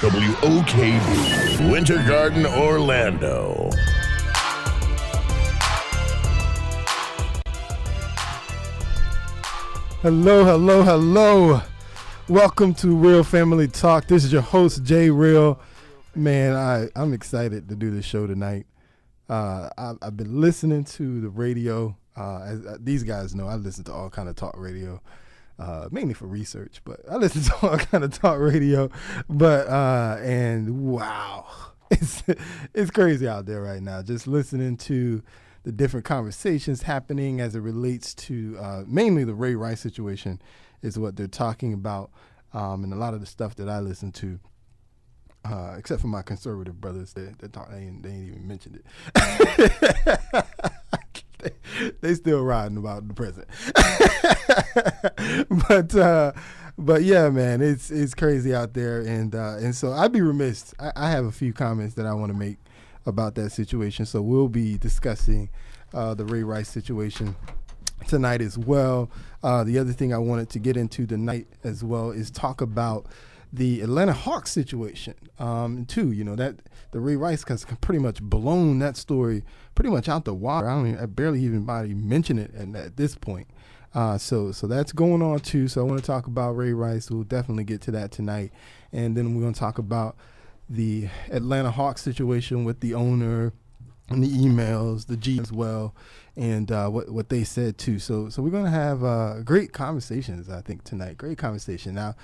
WOKB, Winter Garden, Orlando. Hello. Welcome to Real Family Talk. This is your host, Jay Real. Man, I'm excited to do this show tonight. I've been listening to the radio. As these guys know, I listen to all kind of talk radio, mainly for research, but I listen to all kind of talk radio. But and wow, it's crazy out there right now. Just listening to the different conversations happening as it relates to mainly the Ray Rice situation is what they're talking about, and a lot of the stuff that I listen to. Except for my conservative brothers, they ain't even mentioned it. they still riding about the president. But yeah, man, it's crazy out there, and so I'd be remiss. I have a few comments that I want to make about that situation. So we'll be discussing the Ray Rice situation tonight as well. The other thing I wanted to get into tonight as well is talk about the Atlanta Hawks situation, too. You know, that the Ray Rice has pretty much blown that story pretty much out the water. I barely even anybody mention it at this point. So that's going on too. So I want to talk about Ray Rice. We'll definitely get to that tonight, and then we're going to talk about the Atlanta Hawks situation with the owner and the emails, the G as well, and what they said too. So we're going to have great conversations, I think, tonight. Great conversation. Now,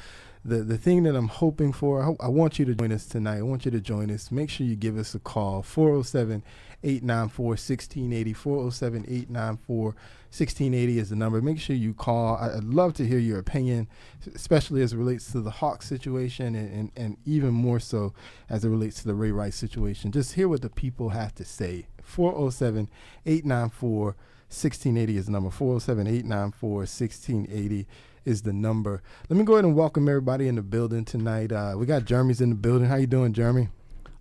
the thing that I'm hoping for, I want you to join us tonight. I want you to join us. Make sure you give us a call, 407-894-1680. 407-894-1680 is the number. Make sure you call. I'd love to hear your opinion, especially as it relates to the Hawks situation and even more so as it relates to the Ray Rice situation. Just hear what the people have to say. 407-894-1680 is the number. 407-894-1680 is the number. Let me go ahead and welcome everybody in the building tonight. We got Jeremy's in the building. How you doing, Jeremy?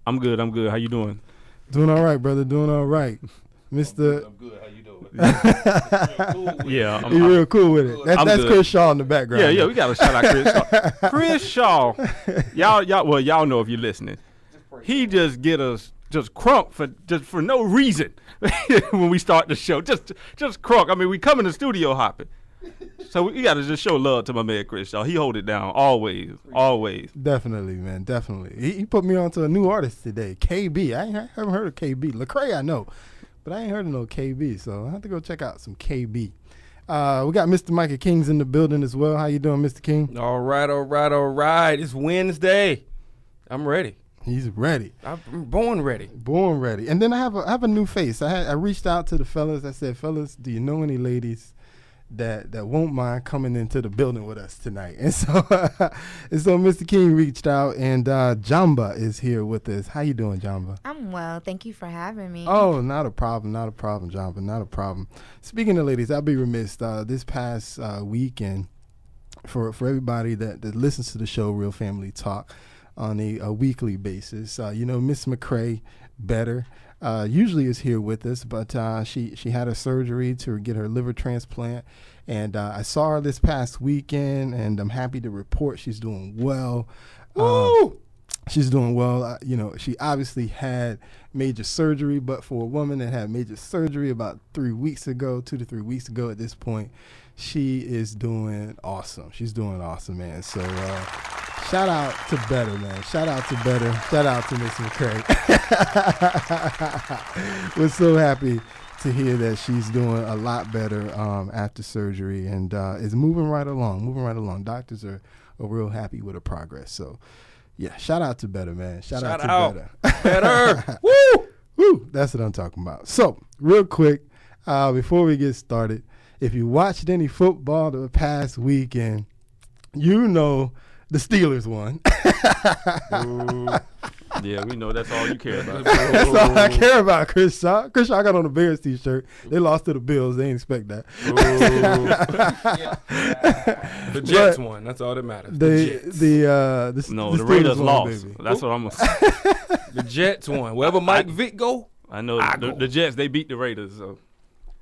I'm good. How you doing? Doing all right, brother. Doing all right. Mr. I'm good. How you doing? Yeah, I'm real cool with it. That's Chris Shaw in the background. Yeah, we got to shout out Chris Shaw. Chris Shaw, y'all know if you're listening. He just get us just crunk for no reason when we start the show. Just crunk. I mean, we come in the studio hopping. So we got to just show love to my man Chris Shaw. He hold it down always. Definitely, man, definitely. He put me onto a new artist today, KB. I haven't heard of KB. Lecrae I know, but I ain't heard of no KB. So I have to go check out some KB. We got Mr. Micah King's in the building as well. How you doing, Mr. King? All right. It's Wednesday. I'm ready. He's ready. I'm born ready. And then I have a new face. I reached out to the fellas. I said, fellas, do you know any ladies that won't mind coming into the building with us tonight? And so Mr. King reached out, and Jamba is here with us. How you doing, Jamba? I'm well. Thank you for having me. Oh, not a problem, Jamba, not a problem. Speaking of ladies, I'll be remiss. This past weekend, for everybody that listens to the show Real Family Talk on a weekly basis, Miss McCray Better usually is here with us, but she had a surgery to get her liver transplant, and I saw her this past weekend, and I'm happy to report she's doing well. She's doing well. She obviously had major surgery, but for a woman that had major surgery about 2 to 3 weeks ago at this point, she is doing awesome. She's doing awesome, man. So shout out to Better, man. Shout out to Better. Shout out to Miss McCray. We're so happy to hear that she's doing a lot better after surgery, and is moving right along. Doctors are real happy with her progress. So, yeah, shout out to Better, man. Shout out to Better. Woo! That's what I'm talking about. So, real quick, before we get started, if you watched any football the past weekend, you know the Steelers won. Yeah, we know that's all you care about. That's all I care about, Chris Shaw. Chris Shaw got on the Bears t-shirt. They lost to the Bills. They didn't expect that. The Jets won. That's all that matters. The Raiders lost. Baby. That's what I'm going to say. The Jets won. Wherever Mike Vick go, I know the Jets, they beat the Raiders. So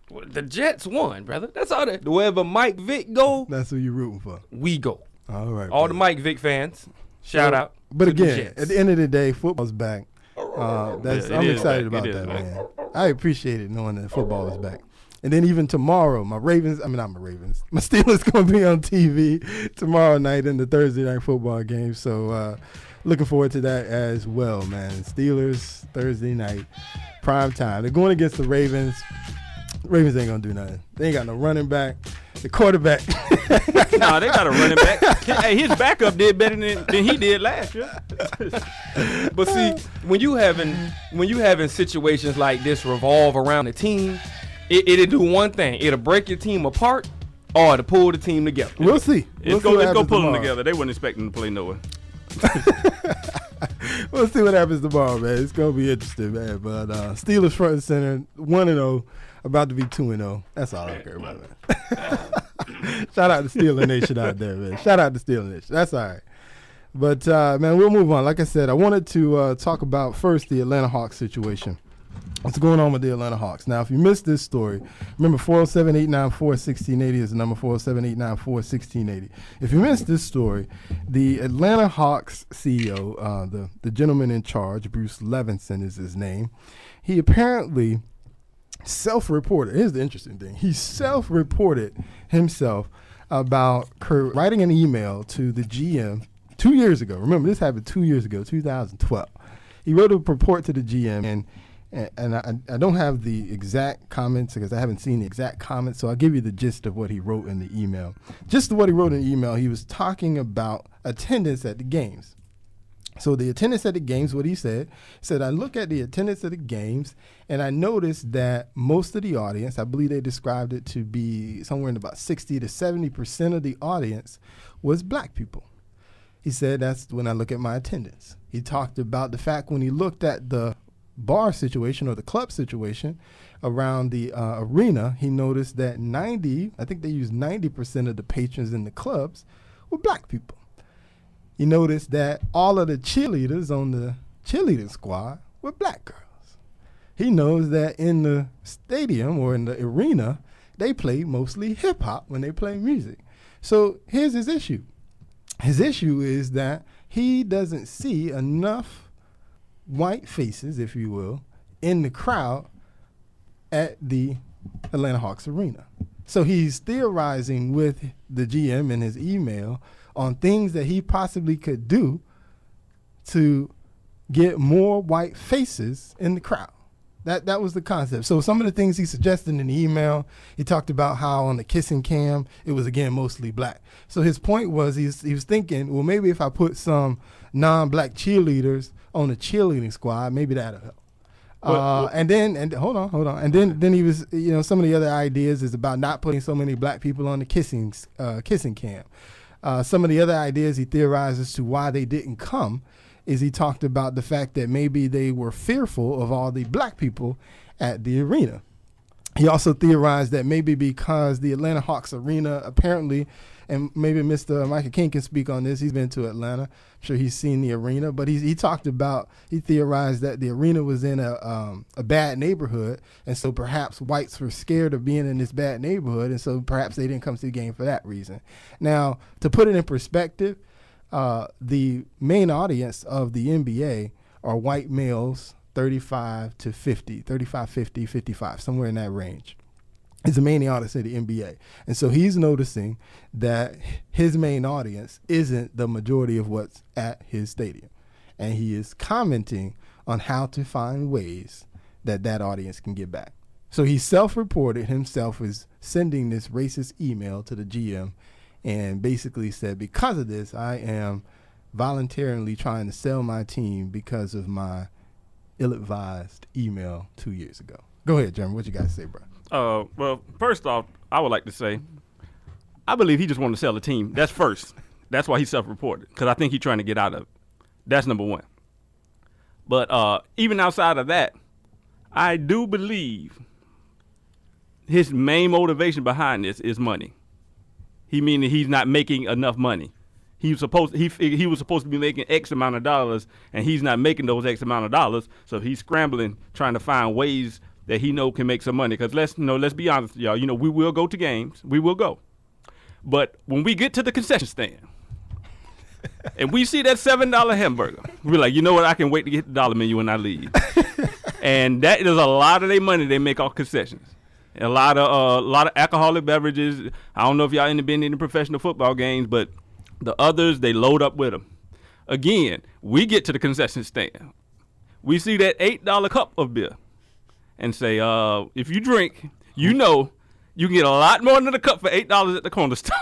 the Jets won, brother. That's all that. Wherever Mike Vick go, that's who you rooting for. we go. All right. All the Mike Vick fans. Shout out. But to the again, Jets. at the end of the day, football's back. I'm excited about It is that, back. man. I appreciate it knowing that football is back. And then even tomorrow, my Steelers going to be on TV tomorrow night in the Thursday night football game. So looking forward to that as well, man. Steelers, Thursday night, prime time. They're going against the Ravens. Ravens ain't going to do nothing. They ain't got no running back. The quarterback. Nah, they got a running back. Hey, his backup did better than he did last year. But see, when you having situations like this revolve around the team, it'll do one thing. It'll break your team apart or it'll pull the team together. We'll see. Let's go pull them together. They weren't expecting to play Noah. We'll see what happens tomorrow, man. It's going to be interesting, man. But Steelers front and center, 1-0, about to be 2-0. That's all I care about, man. Shout out to Steeler Nation out there, man. Shout out to Steeler Nation. That's all right. But, man, we'll move on. Like I said, I wanted to talk about first the Atlanta Hawks situation. What's going on with the Atlanta Hawks? Now, if you missed this story, remember 407-894-1680 is the number, 407-894-1680. If you missed this story, the Atlanta Hawks CEO, the gentleman in charge, Bruce Levinson is his name, he apparently self-reported. Here's the interesting thing. He self-reported himself about writing an email to the GM 2 years ago. Remember, this happened 2 years ago, 2012. He wrote a report to the GM, and I don't have the exact comments because I haven't seen the exact comments, so I'll give you the gist of what he wrote in the email. Just what he wrote in the email, he was talking about attendance at the games. So the attendance at the games, what he said, I look at the attendance at the games, and I noticed that most of the audience, I believe they described it to be somewhere in about 60 to 70% of the audience was black people. He said, that's when I look at my attendance. He talked about the fact when he looked at the bar situation or the club situation around the arena, he noticed that 90% of the patrons in the clubs were black people. He noticed that all of the cheerleaders on the cheerleading squad were black girls. He knows that in the stadium or in the arena, they play mostly hip hop when they play music. So here's his issue. His issue is that he doesn't see enough white faces, if you will, in the crowd at the Atlanta Hawks arena. So he's theorizing with the GM in his email on things that he possibly could do to get more white faces in the crowd. That was the concept. So some of the things he suggested in the email, he talked about how on the kissing cam, it was, again, mostly black. So his point was he was thinking, well, maybe if I put some non-black cheerleaders on the cheerleading squad, maybe that'll help. And hold on. And then he was, some of the other ideas is about not putting so many black people on the kissing cam. Some of the other ideas he theorized as to why they didn't come is he talked about the fact that maybe they were fearful of all the black people at the arena. He also theorized that maybe because the Atlanta Hawks arena apparently, and maybe Mr. Michael King can speak on this, he's been to Atlanta, I'm sure he's seen the arena, but he theorized that the arena was in a bad neighborhood, and so perhaps whites were scared of being in this bad neighborhood, and so perhaps they didn't come to the game for that reason. Now, to put it in perspective, the main audience of the NBA are white males 35 to 50, 35, 50, 55, somewhere in that range. It's the main audience of the NBA. And so he's noticing that his main audience isn't the majority of what's at his stadium. And he is commenting on how to find ways that audience can get back. So he self-reported himself as sending this racist email to the GM and basically said, because of this, I am voluntarily trying to sell my team because of my ill-advised email 2 years ago. Go ahead, Jeremy. What you got to say, bro? Well, first off, I would like to say, I believe he just wanted to sell the team. That's first. That's why he self-reported, because I think he's trying to get out of it. That's number one. But even outside of that, I do believe his main motivation behind this is money. He meaning he's not making enough money. He was supposed to be making X amount of dollars, and he's not making those X amount of dollars. So he's scrambling, trying to find ways that he know can make some money. Because let's be honest, y'all. We will go to games. We will go. But when we get to the concession stand, and we see that $7 hamburger, we're like, you know what? I can wait to get the dollar menu when I leave. And that is a lot of their money they make off concessions. A lot of alcoholic beverages. I don't know if y'all been in the professional football games, but the others, they load up with them. Again, we get to the concession stand. We see that $8 cup of beer and say, if you drink, you know you can get a lot more than a cup for $8 at the corner store.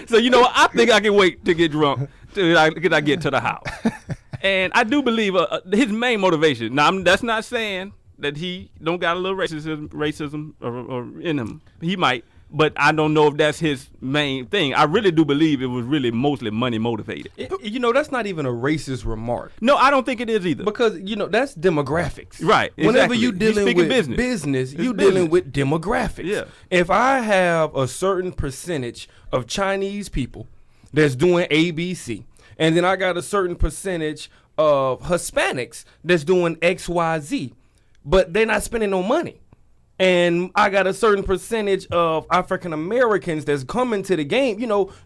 So, you know what? I think I can wait to get drunk till I get to the house. And I do believe his main motivation, now that's not saying that he don't got a little racism or in him. He might, but I don't know if that's his main thing. I really do believe it was really mostly money motivated. That's not even a racist remark. No, I don't think it is either. Because, that's demographics. Right, Whenever exactly. you're dealing He's with speaking business, It's you're business. dealing with demographics. Yeah. If I have a certain percentage of Chinese people that's doing ABC, and then I got a certain percentage of Hispanics that's doing XYZ, but they're not spending no money. And I got a certain percentage of African Americans that's coming to the game.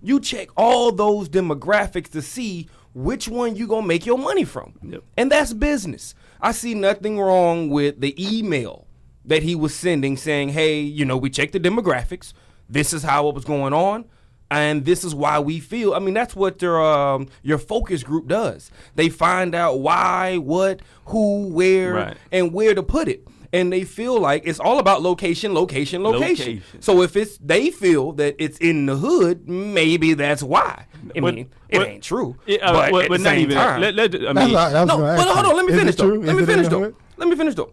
You check all those demographics to see which one you gonna make your money from. Yep. And that's business. I see nothing wrong with the email that he was sending saying, hey, we checked the demographics. This is how it was going on. And this is why we feel. I mean, that's what your focus group does. They find out why, what, who, where, Right. and where to put it. And they feel like it's all about location. Location. So if they feel that it's in the hood, maybe that's why. I mean, it ain't true. But at the same time, I mean, That's what I was no, gonna but ask hold you. on. Let me Is finish it though. true? Let Is me it in finish the though. hood? Let me finish though.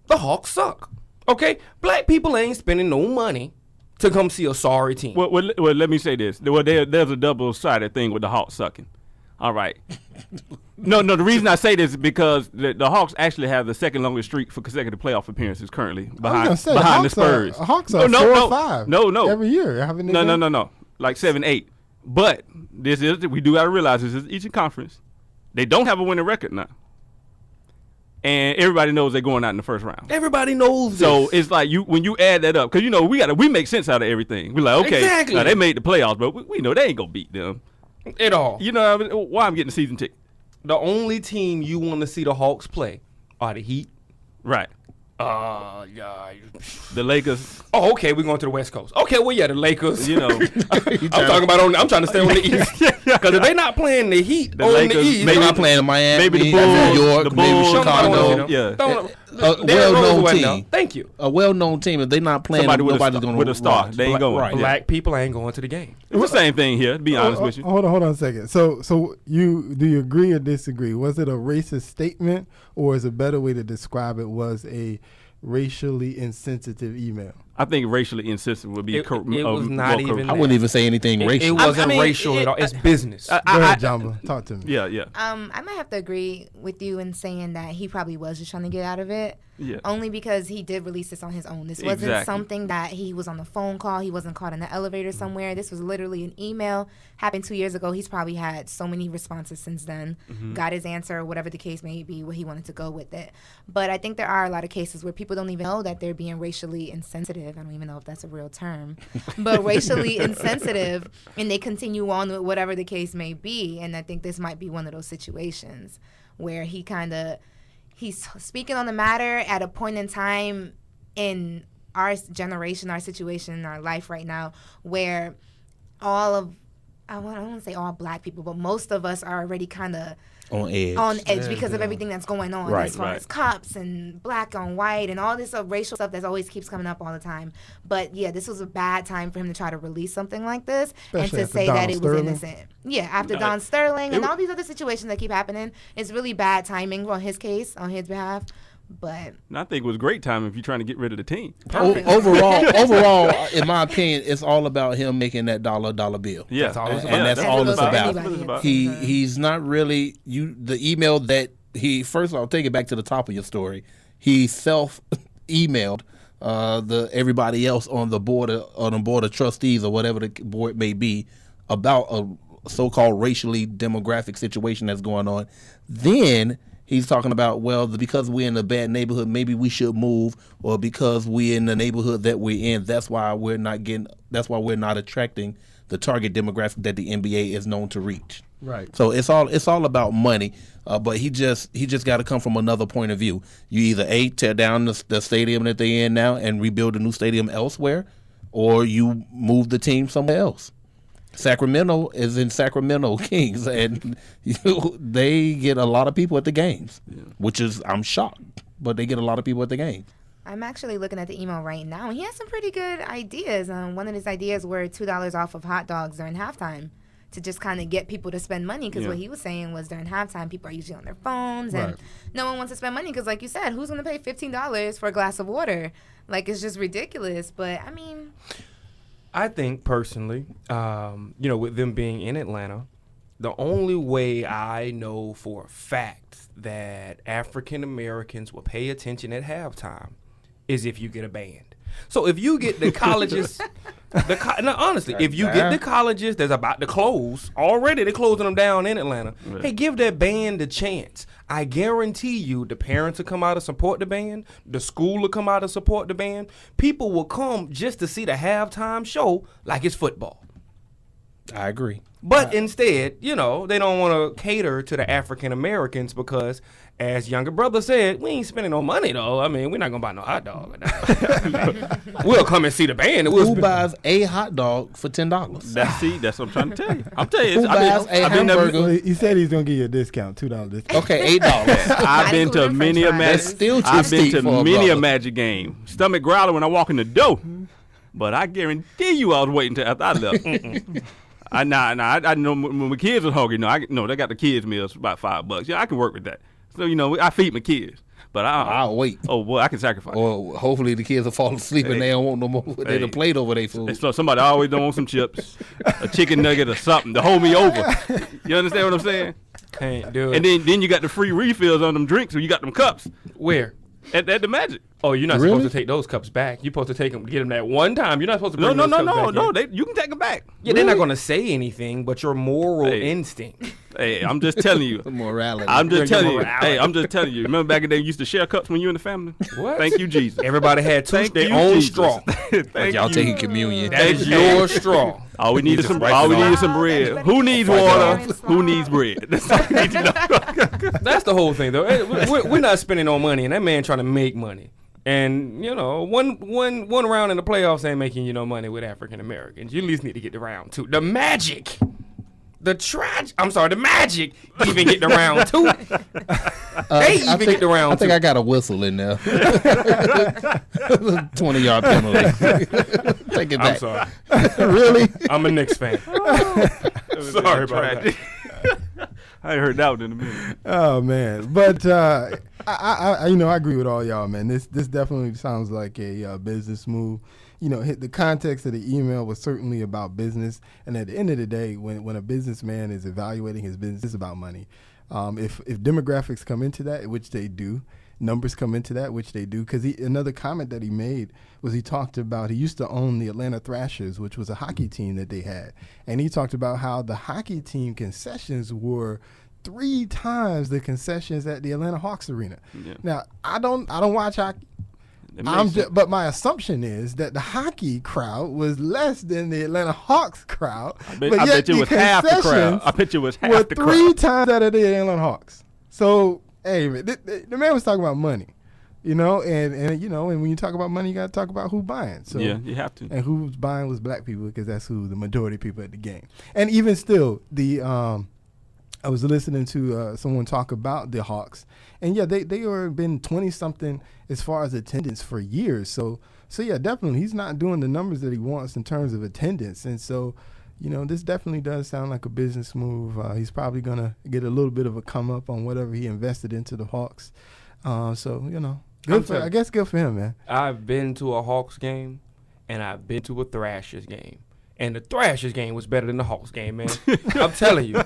The Hawks suck. Okay, black people ain't spending no money to come see a sorry team. well, let me say this. Well, there's a double-sided thing with the Hawks sucking. All right. No. The reason I say this is because the Hawks actually have the second longest streak for consecutive playoff appearances currently behind the Spurs. Hawks are 4-5. No. Every year, haven't they? No. Like 7-8. But we do got to realize this is Eastern Conference. They don't have a winning record now, and everybody knows they're going out in the first round. Everybody knows So this. it's like when you add that up, because we make sense out of everything. We're like, okay, Exactly. now they made the playoffs, but we know they ain't gonna beat them. At all. You know why I'm getting a season ticket? The only team you want to see the Hawks play are the Heat. Right. Yeah. The Lakers. Oh, okay. We're going to the West Coast. Okay, well, yeah, the Lakers. You know, I'm talking about. I'm trying to stay on the East because if they not playing the Heat The on Lakers, the East, maybe They're not playing in Miami, maybe the Bulls, New York, the maybe Bulls, Chicago. Yeah. A Derrick Rose well-known wasn't team. there. Thank you. A well-known team. If they're not playing, Somebody with nobody's going to with a star. watch. They ain't going. Right. Black people ain't going to the game. It's the same thing here. To be honest with you. Hold on a second. So do you agree or disagree? Was it a racist statement, or is a better way to describe it was a racially insensitive email? I think racially insensitive would be It was not even I wouldn't even say anything It racial. wasn't I mean, racial at all. It's business. Go ahead, Jamba. Talk to me. Yeah. I might have to agree with you in saying that he probably was just trying to get out of it. Yeah. Only because he did release this on his own. This wasn't Exactly. something that he was on the phone call. He wasn't caught in the elevator somewhere. This was literally an email. Happened 2 years ago. He's probably had so many responses since then. Got his answer, whatever the case may be, where he wanted to go with it. But I think there are a lot of cases where people don't even know that they're being racially insensitive. I don't even know if that's a real term. But racially insensitive, and they continue on with whatever the case may be. And I think this might be one of those situations where he's speaking on the matter at a point in time in our generation, our situation, our life right now, where I don't want to say all black people, but most of us are already kind of on edge. because of everything that's going on Right, as far as cops and black on white and all this racial stuff that always keeps coming up all the time. But yeah, this was a bad time for him to try to release something like this Especially and to after say Don that it Sterling. was innocent. Yeah, after Don Sterling and all these other situations that keep happening, it's really bad timing on his case, on his behalf. But And I think it was great time if you're trying to get rid of the team. Overall, in my opinion, it's all about him making that dollar bill. Yeah. That's all it's And that's all it's about. Anybody. He's not really the email that he first of all, take it back to the top of your story. He emailed everybody else on the board of trustees or whatever the board may be about a so-called racially demographic situation that's going on. Then he's talking about, because we're in a bad neighborhood, maybe we should move, or because we're in the neighborhood that we're in, that's why we're not attracting the target demographic that the NBA is known to reach. Right. So it's all about money, but he just got to come from another point of view. You either tear down the stadium that they're in now and rebuild a new stadium elsewhere, or you move the team somewhere else. Sacramento is in Sacramento Kings, and they get a lot of people at the games, which is, I'm shocked, but they get a lot of people at the games. I'm actually looking at the email right now, and he has some pretty good ideas. One of his ideas were $2 off of hot dogs during halftime to just kind of get people to spend money, because what he was saying was during halftime, people are usually on their phones, and no one wants to spend money because, like you said, who's going to pay $15 for a glass of water? Like, it's just ridiculous, but, I mean... I think personally, with them being in Atlanta, the only way I know for a fact that African Americans will pay attention at halftime is if you get a band. So if you get the colleges, honestly, if you get the colleges that's about to close, already they're closing them down in Atlanta, hey, give that band a chance. I guarantee you the parents will come out and support the band. The school will come out and support the band. People will come just to see the halftime show like it's football. I agree. But instead, they don't want to cater to the African Americans because, as younger brother said, we ain't spending no money, though. I mean, we're not going to buy no hot dog. We'll come and see the band. And Who buys a hot dog for $10? That's what I'm trying to tell you. I'm telling you. Who buys a hamburger? Well, he said he's going to give you a discount, $2 discount. Okay, $8. I've been to many a That's still too I've been steep to for a many a brother. Magic game. Stomach growling when I walk in the door. But I guarantee you I was waiting till after I left. I know when my kids was hungry. They got the kids meals for about $5. Yeah, I can work with that. So I feed my kids, but I'll wait. Oh boy, I can sacrifice. Or hopefully the kids will fall asleep and they don't want no more. They done plate over their food. So somebody always don't want some chips, a chicken nugget or something to hold me over. You understand what I'm saying? Can't do it. And then you got the free refills on them drinks, or you got them cups Where? at the Magic. Oh, you're not Really? supposed to take those cups back. You're supposed to get them that one time. You're not supposed to bring No, those cups back in. You can take them back. Yeah, they're not going to say anything, but your moral Hey. instinct. Hey, I'm just telling you. Morality. I'm just Your telling you. morality. Hey, I'm just telling you. Remember back in the day, you used to share cups when you in the family? What? Thank you, Jesus. Everybody had Thank their you, own Jesus. straw. Thank Y'all you. taking communion. That is your straw. All we need is some. Right All we to need is some the- bread. Right Who needs to the- water? Right. Who needs bread? That's all we need to know. That's the whole thing, though. Hey, we're not spending no money, and that man trying to make money. And one round in the playoffs ain't making you no money with African Americans. You at least need to get to round two. The Magic, the Magic even get to round two. They even get to round I think two. I got a whistle in there. 20-yard penalty. Take it I'm back. sorry. Really? I'm a Knicks fan. Sorry about that. I ain't heard that one in a minute. Oh man, but I agree with all y'all, man. This definitely sounds like a business move. The context of the email was certainly about business, and at the end of the day, when a businessman is evaluating his business, it's about money. If demographics come into that, which they do, numbers come into that, which they do, because another comment that he made was he talked about he used to own the Atlanta Thrashers, which was a hockey team that they had, and he talked about how the hockey team concessions were 3 times the concessions at the Atlanta Hawks arena. Yeah. Now I don't watch hockey. It makes sense. But my assumption is that the hockey crowd was less than the Atlanta Hawks crowd. I bet yet you the was half the crowd. concessions I bet you was were half the 3 crowd. times out of the Atlanta Hawks. So hey, man, the man was talking about money, and when you talk about money, you got to talk about who buying. So Yeah, you have to. and who's buying was black people because that's who the majority of people at the game. And even still, I was listening to someone talk about the Hawks, and yeah, they are been 20-something as far as attendance for years. So yeah, definitely he's not doing the numbers that he wants in terms of attendance, and so this definitely does sound like a business move. He's probably gonna get a little bit of a come up on whatever he invested into the Hawks. Good for him, man. I've been to a Hawks game, and I've been to a Thrashers game. And the Thrashers game was better than the Hawks game, man. I'm telling you,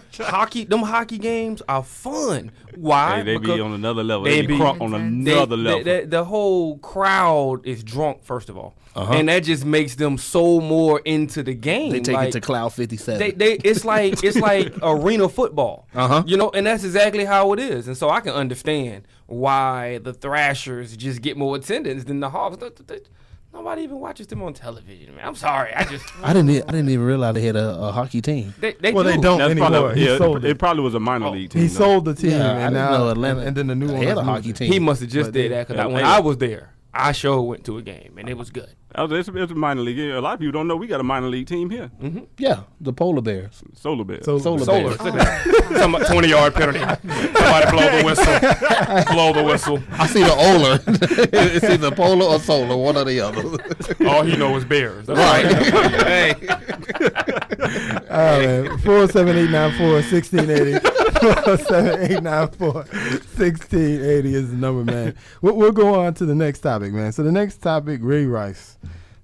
them hockey games are fun. Why? Hey, they be Because on another level. they They be be- crunk on another level. the whole crowd is drunk, first of all, and that just makes them so more into the game. They take Like, it to Cloud 57. it's like arena football. Uh-huh. And that's exactly how it is. And so I can understand why the Thrashers just get more attendance than the Hawks. Nobody even watches them on television, man. I'm sorry. I didn't even realize they had a hockey team. they Well, do. they don't That's anymore. probably, He sold it it. probably was a minor league team. He though. sold the team, Yeah, I and didn't now know Atlanta and then the new they owners had a moved hockey it. team. He must have just But did they- that because Yeah, when hey. I was there, I sure went to a game and it was good. It's a minor league. A lot of people don't know we got a minor league team here. Yeah, the Polar Bears. Solar Bears. Solar Solar. Bears. Look at that. Some 20-yard penalty. Somebody blow the whistle. Blow the whistle. I see the Oler. It's either Polar or Solar, one or the other. All he know is bears. That's Right. Hey. All right, 47894-1680. 47894-1680 is the number, man. We'll go on to the next topic, man. So the next topic, Ray Rice.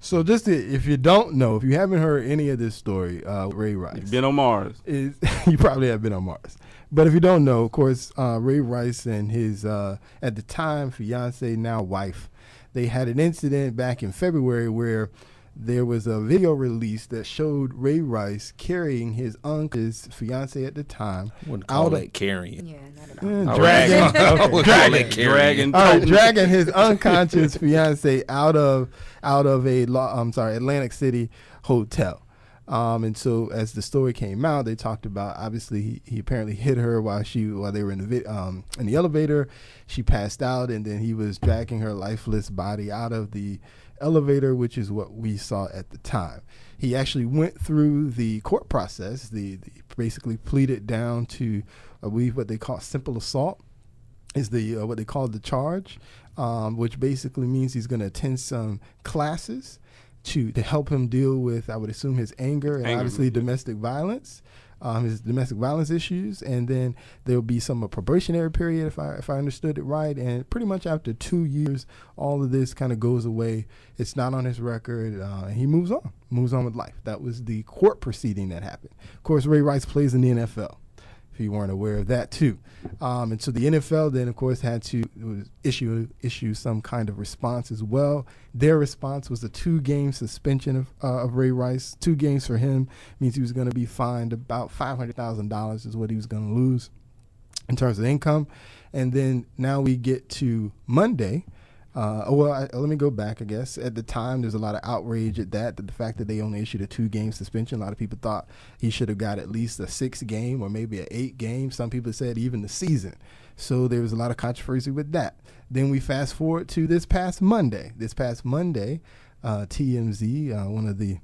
So just if you don't know, if you haven't heard any of this story, Ray Rice Been on Mars. is you probably have been on Mars. But if you don't know, of course, Ray Rice and his at the time fiance, now wife, they had an incident back in February where there was a video release that showed Ray Rice carrying his uncle's fiance at the time Wouldn't call out of that carrying. Yeah, not at all. dragging. I would call that carrying. Dragon. All right, dragging his unconscious fiance out of Atlantic City hotel. And so as the story came out, they talked about obviously he apparently hit her while they were in the elevator. She passed out, and then he was dragging her lifeless body out of the elevator, which is what we saw at the time. He actually went through the court process. The basically pleaded down to I believe what they call simple assault is the what they call the charge, which basically means he's going to attend some classes to help him deal with, I would assume, his anger and obviously domestic violence, his domestic violence issues, and then there'll be some probationary period if I understood it right, and pretty much after 2 years, all of this kind of goes away. It's not on his record, and he moves on with life. That was the court proceeding that happened. Of course, Ray Rice plays in the NFL. If you weren't aware of that too. And so the NFL then, of course, had to issue some kind of response as well. Their response was a 2-game suspension of Ray Rice. 2 games for him means he was going to be fined about $500,000 is what he was going to lose in terms of income. And then now we get to Monday. Let me go back, I guess. At the time, there's a lot of outrage at that the fact that they only issued a 2-game suspension. A lot of people thought he should have got at least a 6-game or maybe an 8-game. Some people said even the season. So there was a lot of controversy with that. Then we fast forward to this past Monday. TMZ, one of the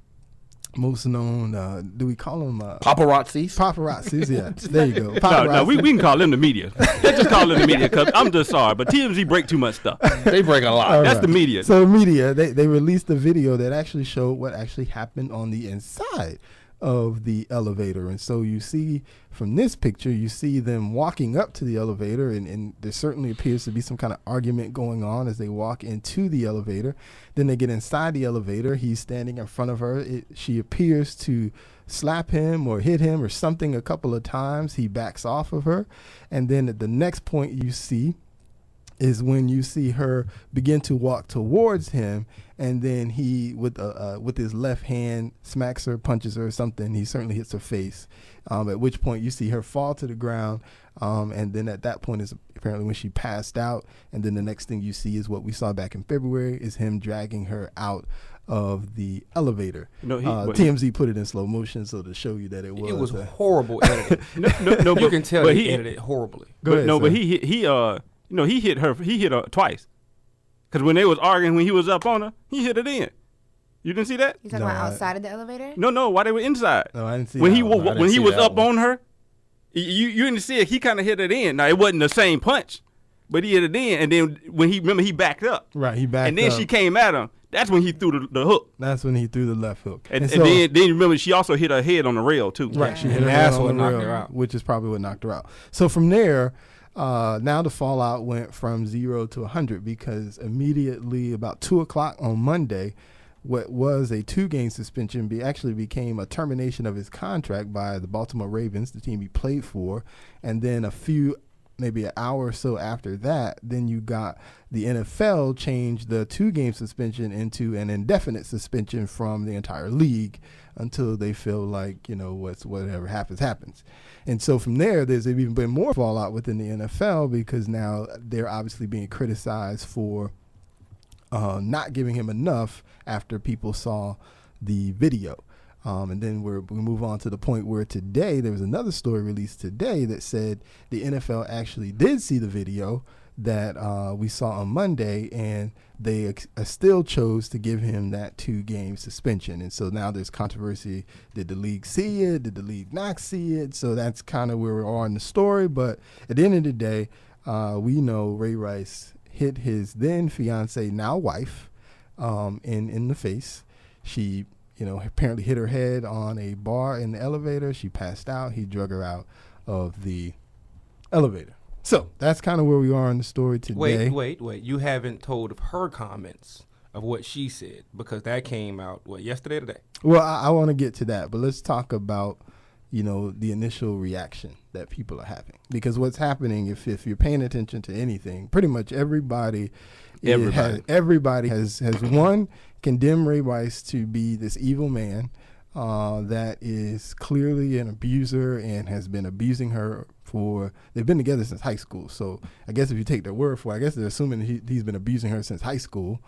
most known, do we call them Paparazzis. Paparazzis, yeah. There you go. No, Paparazzi. we can call them the media. Let's just call them the media because I'm just sorry. But TMZ break too much stuff. They break a lot. All That's right. the media. So media, they released a video that actually showed what actually happened on the inside of the elevator. And so you see from this picture, you see them walking up to the elevator, and there certainly appears to be some kind of argument going on as they walk into the elevator. Then they get inside the elevator. He's standing in front of her. She appears to slap him or hit him or something a couple of times. He backs off of her. And then at the next point you see is when you see her begin to walk towards him, and then he, with his left hand, smacks her, punches her or something. He certainly hits her face, at which point you see her fall to the ground, and then at that point is apparently when she passed out, and then the next thing you see is what we saw back in February, is him dragging her out of the elevator. No, TMZ put it in slow motion so to show you that it was horrible editing. no, You can tell but he edited it horribly. Go ahead, but sir. he hit her twice. Because when they was arguing, when he was up on her, he hit it in. You didn't see that? You talking No, about I- outside of the elevator? No, while they were inside. No, I didn't see When that he one. I didn't when he see was that up one. on her, you didn't see it. He kind of hit it in. Now it wasn't the same punch, but he hit it in. And then when he backed up, Right, he backed and then up. she came at him. That's when he threw the hook. That's when he threw the left hook. And, so- then remember she also hit her head on the rail too. Right, she Yeah. hit her And head that's on what the knocked rail, her out. which is probably what knocked her out. So from there, now the fallout went from 0 to 100 because immediately about 2:00 on Monday, what was a 2-game suspension actually became a termination of his contract by the Baltimore Ravens, the team he played for, and then maybe an hour or so after that, then you got the NFL change the 2-game suspension into an indefinite suspension from the entire league until they feel like, whatever happens. And so from there, there's even been more fallout within the NFL because now they're obviously being criticized for not giving him enough after people saw the video. And then we move on to the point where today there was another story released today that said the NFL actually did see the video that we saw on Monday, and they still chose to give him that 2-game suspension. And so now there's controversy. Did the league see it? Did the league not see it? So that's kind of where we are in the story. But at the end of the day, we know Ray Rice hit his then fiance, now wife, in the face. She, apparently hit her head on a bar in the elevator. She passed out. He drug her out of the elevator. So that's kind of where we are in the story today. Wait. You haven't told of her comments of what she said, because that came out, yesterday or today? Well, I want to get to that, but let's talk about, the initial reaction that people are having. Because what's happening, if you're paying attention to anything, pretty much everybody has one, condemned Ray Rice to be this evil man that is clearly an abuser and has been abusing her they've been together since high school. So I guess if you take their word for it, I guess they're assuming he's been abusing her since high school.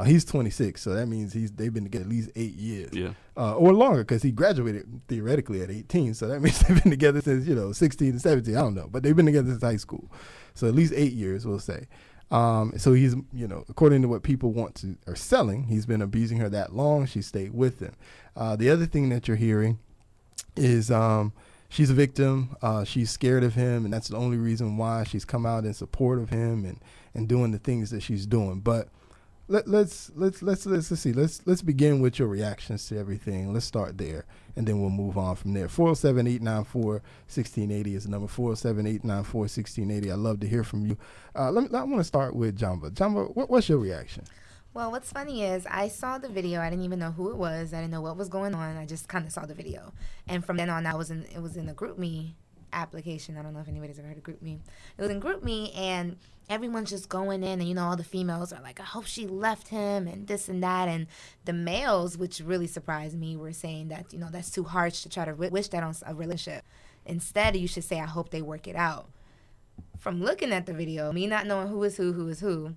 He's 26, so that means they've been together at least 8 years, or longer, because he graduated theoretically at 18. So that means they've been together since 16 and 17. I don't know, but they've been together since high school, so at least 8 years, we'll say. So he's, according to what people are selling, he's been abusing her that long. She stayed with him. The other thing that you're hearing is she's a victim. She's scared of him, and that's the only reason why she's come out in support of him and doing the things that she's doing. But let's see. Let's begin with your reactions to everything. Let's start there, and then we'll move on from there. 407-894-1680 is the number. 407-894-1680. I'd love to hear from you. I want to start with Jamba. Jamba, what's your reaction? Well, what's funny is I saw the video. I didn't even know who it was. I didn't know what was going on. I just kind of saw the video, and from then on, it was in the GroupMe application. I don't know if anybody's ever heard of GroupMe. It was in GroupMe, and everyone's just going in, and all the females are like, I hope she left him and this and that, and the males, which really surprised me, were saying that that's too harsh to try to wish that on a relationship. Instead, you should say, I hope they work it out. From looking at the video, me not knowing who is who,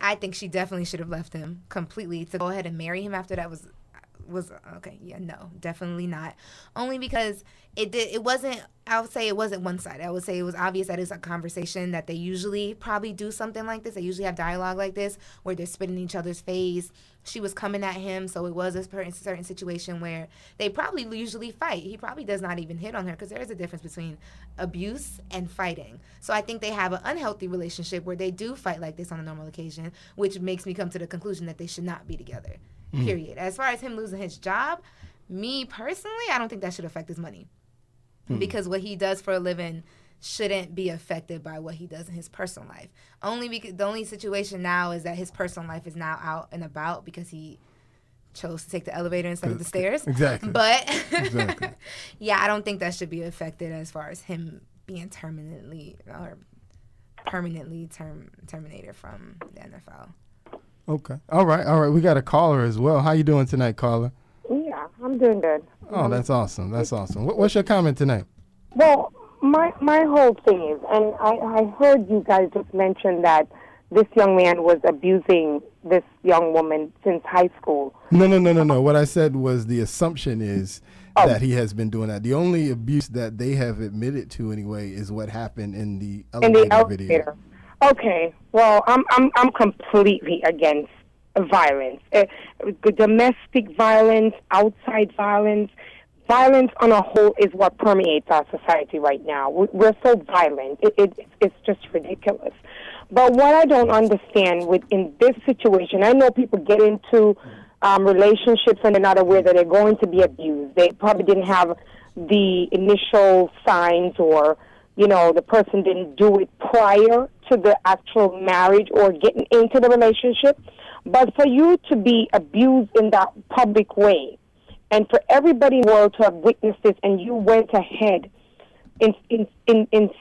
I think she definitely should have left him completely. To go ahead and marry him after that was okay. Yeah, no, definitely not. Only because it wasn't, I would say it wasn't one-sided. I would say it was obvious that it's a conversation that they usually probably do something like this. They usually have dialogue like this where they're spitting in each other's face. She was coming at him, so it was a certain situation where they probably usually fight. He probably does not even hit on her, because there is a difference between abuse and fighting. So I think they have an unhealthy relationship where they do fight like this on a normal occasion, which makes me come to the conclusion that they should not be together, period. As far as him losing his job, me personally, I don't think that should affect his money, because what he does for a living shouldn't be affected by what he does in his personal life. Only because the only situation now is that his personal life is now out and about because he chose to take the elevator instead of the stairs. Exactly. But yeah, I don't think that should be affected as far as him being permanently terminated from the NFL. Okay. All right. We got a caller as well. How you doing tonight, caller? Yeah, I'm doing good. Oh, that's awesome. What's your comment tonight? Well, my whole thing is, and I heard you guys just mention that this young man was abusing this young woman since high school. No. What I said was the assumption is that he has been doing that. The only abuse that they have admitted to anyway is what happened in the elevator video. Okay. Well, I'm completely against violence. Domestic violence, outside violence. Violence on a whole is what permeates our society right now. We're so violent. It's just ridiculous. But what I don't understand in this situation, I know people get into relationships and they're not aware that they're going to be abused. They probably didn't have the initial signs, or, the person didn't do it prior to the actual marriage or getting into the relationship. But for you to be abused in that public way, and for everybody in the world to have witnessed this, and you went ahead in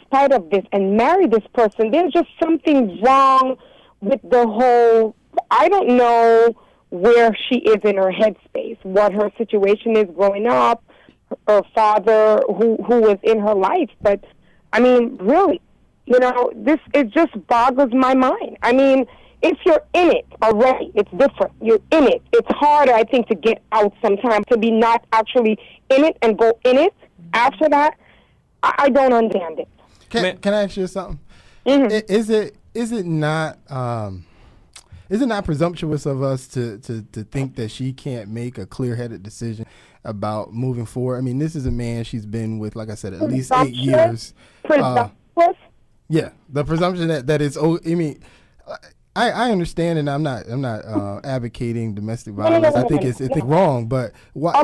spite of this and married this person, there's just something wrong with the whole. I don't know where she is in her headspace, what her situation is growing up, her father who was in her life. But, I mean, really, this, it just boggles my mind. I mean, if you're in it already, it's different. You're in it. It's harder, I think, to get out sometimes, to be not actually in it and go in it after that. I don't understand it. Can I ask you something? Mm-hmm. Is it not presumptuous of us to think that she can't make a clear-headed decision about moving forward? I mean, this is a man she's been with, like I said, at least 8 years. Presumptuous? Yeah, the presumption that it's. I mean, I understand, and I'm not advocating domestic violence. I think it's wrong, but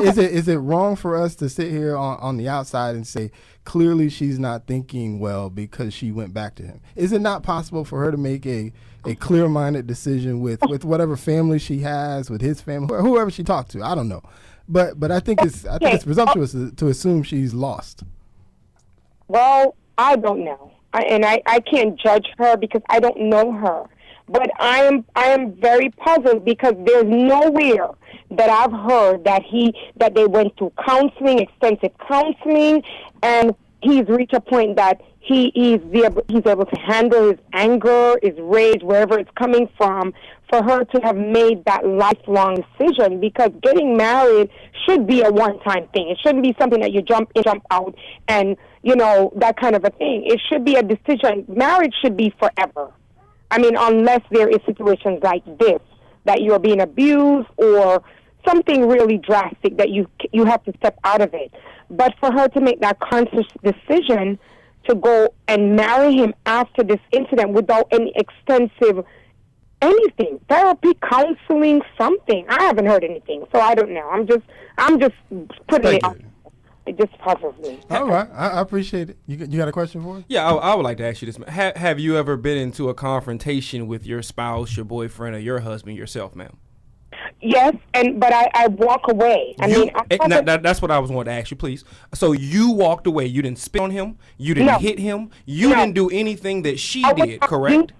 is it wrong for us to sit here on the outside and say clearly she's not thinking well because she went back to him? Is it not possible for her to make a clear-minded decision with whatever family she has, with his family, or whoever she talked to? I don't know, but I think it's presumptuous to assume she's lost. Well, I don't know, I can't judge her because I don't know her. But I am very puzzled because there's nowhere that I've heard that they went to counseling, extensive counseling, and he's reached a point that he's able to handle his anger, his rage, wherever it's coming from, for her to have made that lifelong decision. Because getting married should be a one-time thing. It shouldn't be something that you jump in, jump out, and that kind of a thing. It should be a decision. Marriage should be forever. I mean, unless there is situations like this, that you're being abused or something really drastic that you have to step out of it. But for her to make that conscious decision to go and marry him after this incident without any extensive anything, therapy, counseling, something, I haven't heard anything. So I don't know. I'm just putting it out. It just puzzles me. All right. I appreciate it. You got a question for us? Yeah, I would like to ask you this. Have you ever been into a confrontation with your spouse, your boyfriend, or your husband yourself, ma'am? Yes, but I walk away. That's what I was wanting to ask you, please. So you walked away. You didn't spit on him. You didn't hit him. You didn't do anything that she did, correct?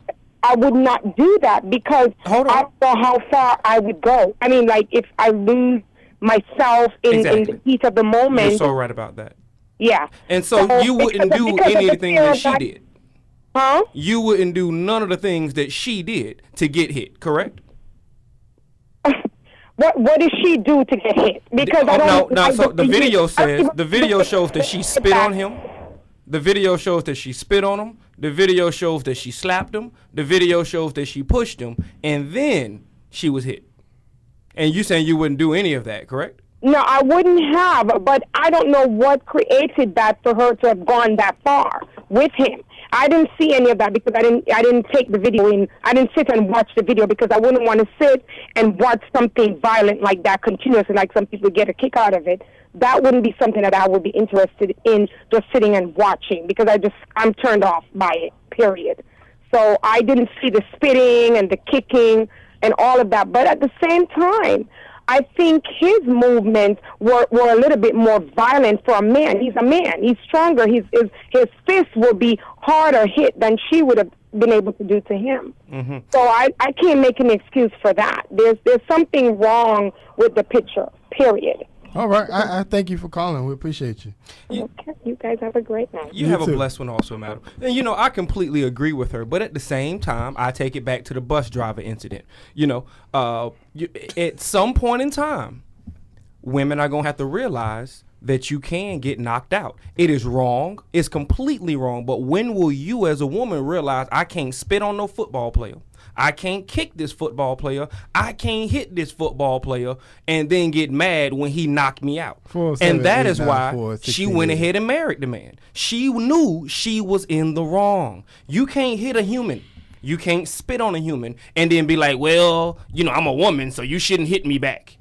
I would not do that because I don't know how far I would go. I mean, like, if I lose myself in the heat of the moment. You're so right about that. Yeah. And so you wouldn't do anything that she did. Huh? You wouldn't do none of the things that she did to get hit, correct? What did she do to get hit? Because the video shows that she spit on him. The video shows that she spit on him. The video shows that she slapped him. The video shows that she pushed him, and then she was hit. And you saying you wouldn't do any of that, correct? No, I wouldn't have, but I don't know what created that for her to have gone that far with him. I didn't see any of that because I didn't take the video in. I didn't sit and watch the video because I wouldn't want to sit and watch something violent like that continuously, like some people get a kick out of it. That wouldn't be something that I would be interested in just sitting and watching because I'm turned off by it, period. So I didn't see the spitting and the kicking and all of that. But at the same time, I think his movements were a little bit more violent for a man. He's a man. He's stronger. His fists will be harder hit than she would have been able to do to him. Mm-hmm. So I can't make an excuse for that. There's something wrong with the picture, period. All right. I thank you for calling. We appreciate you. Okay. You guys have a great night. You have a blessed one also, madam. And, I completely agree with her. But at the same time, I take it back to the bus driver incident. At some point in time, women are going to have to realize that you can get knocked out. It is wrong. It's completely wrong. But when will you as a woman realize I can't spit on no football player? I can't kick this football player. I can't hit this football player and then get mad when he knocked me out. And that is why she went ahead and married the man. She knew she was in the wrong. You can't hit a human. You can't spit on a human and then be like, well, I'm a woman, so you shouldn't hit me back.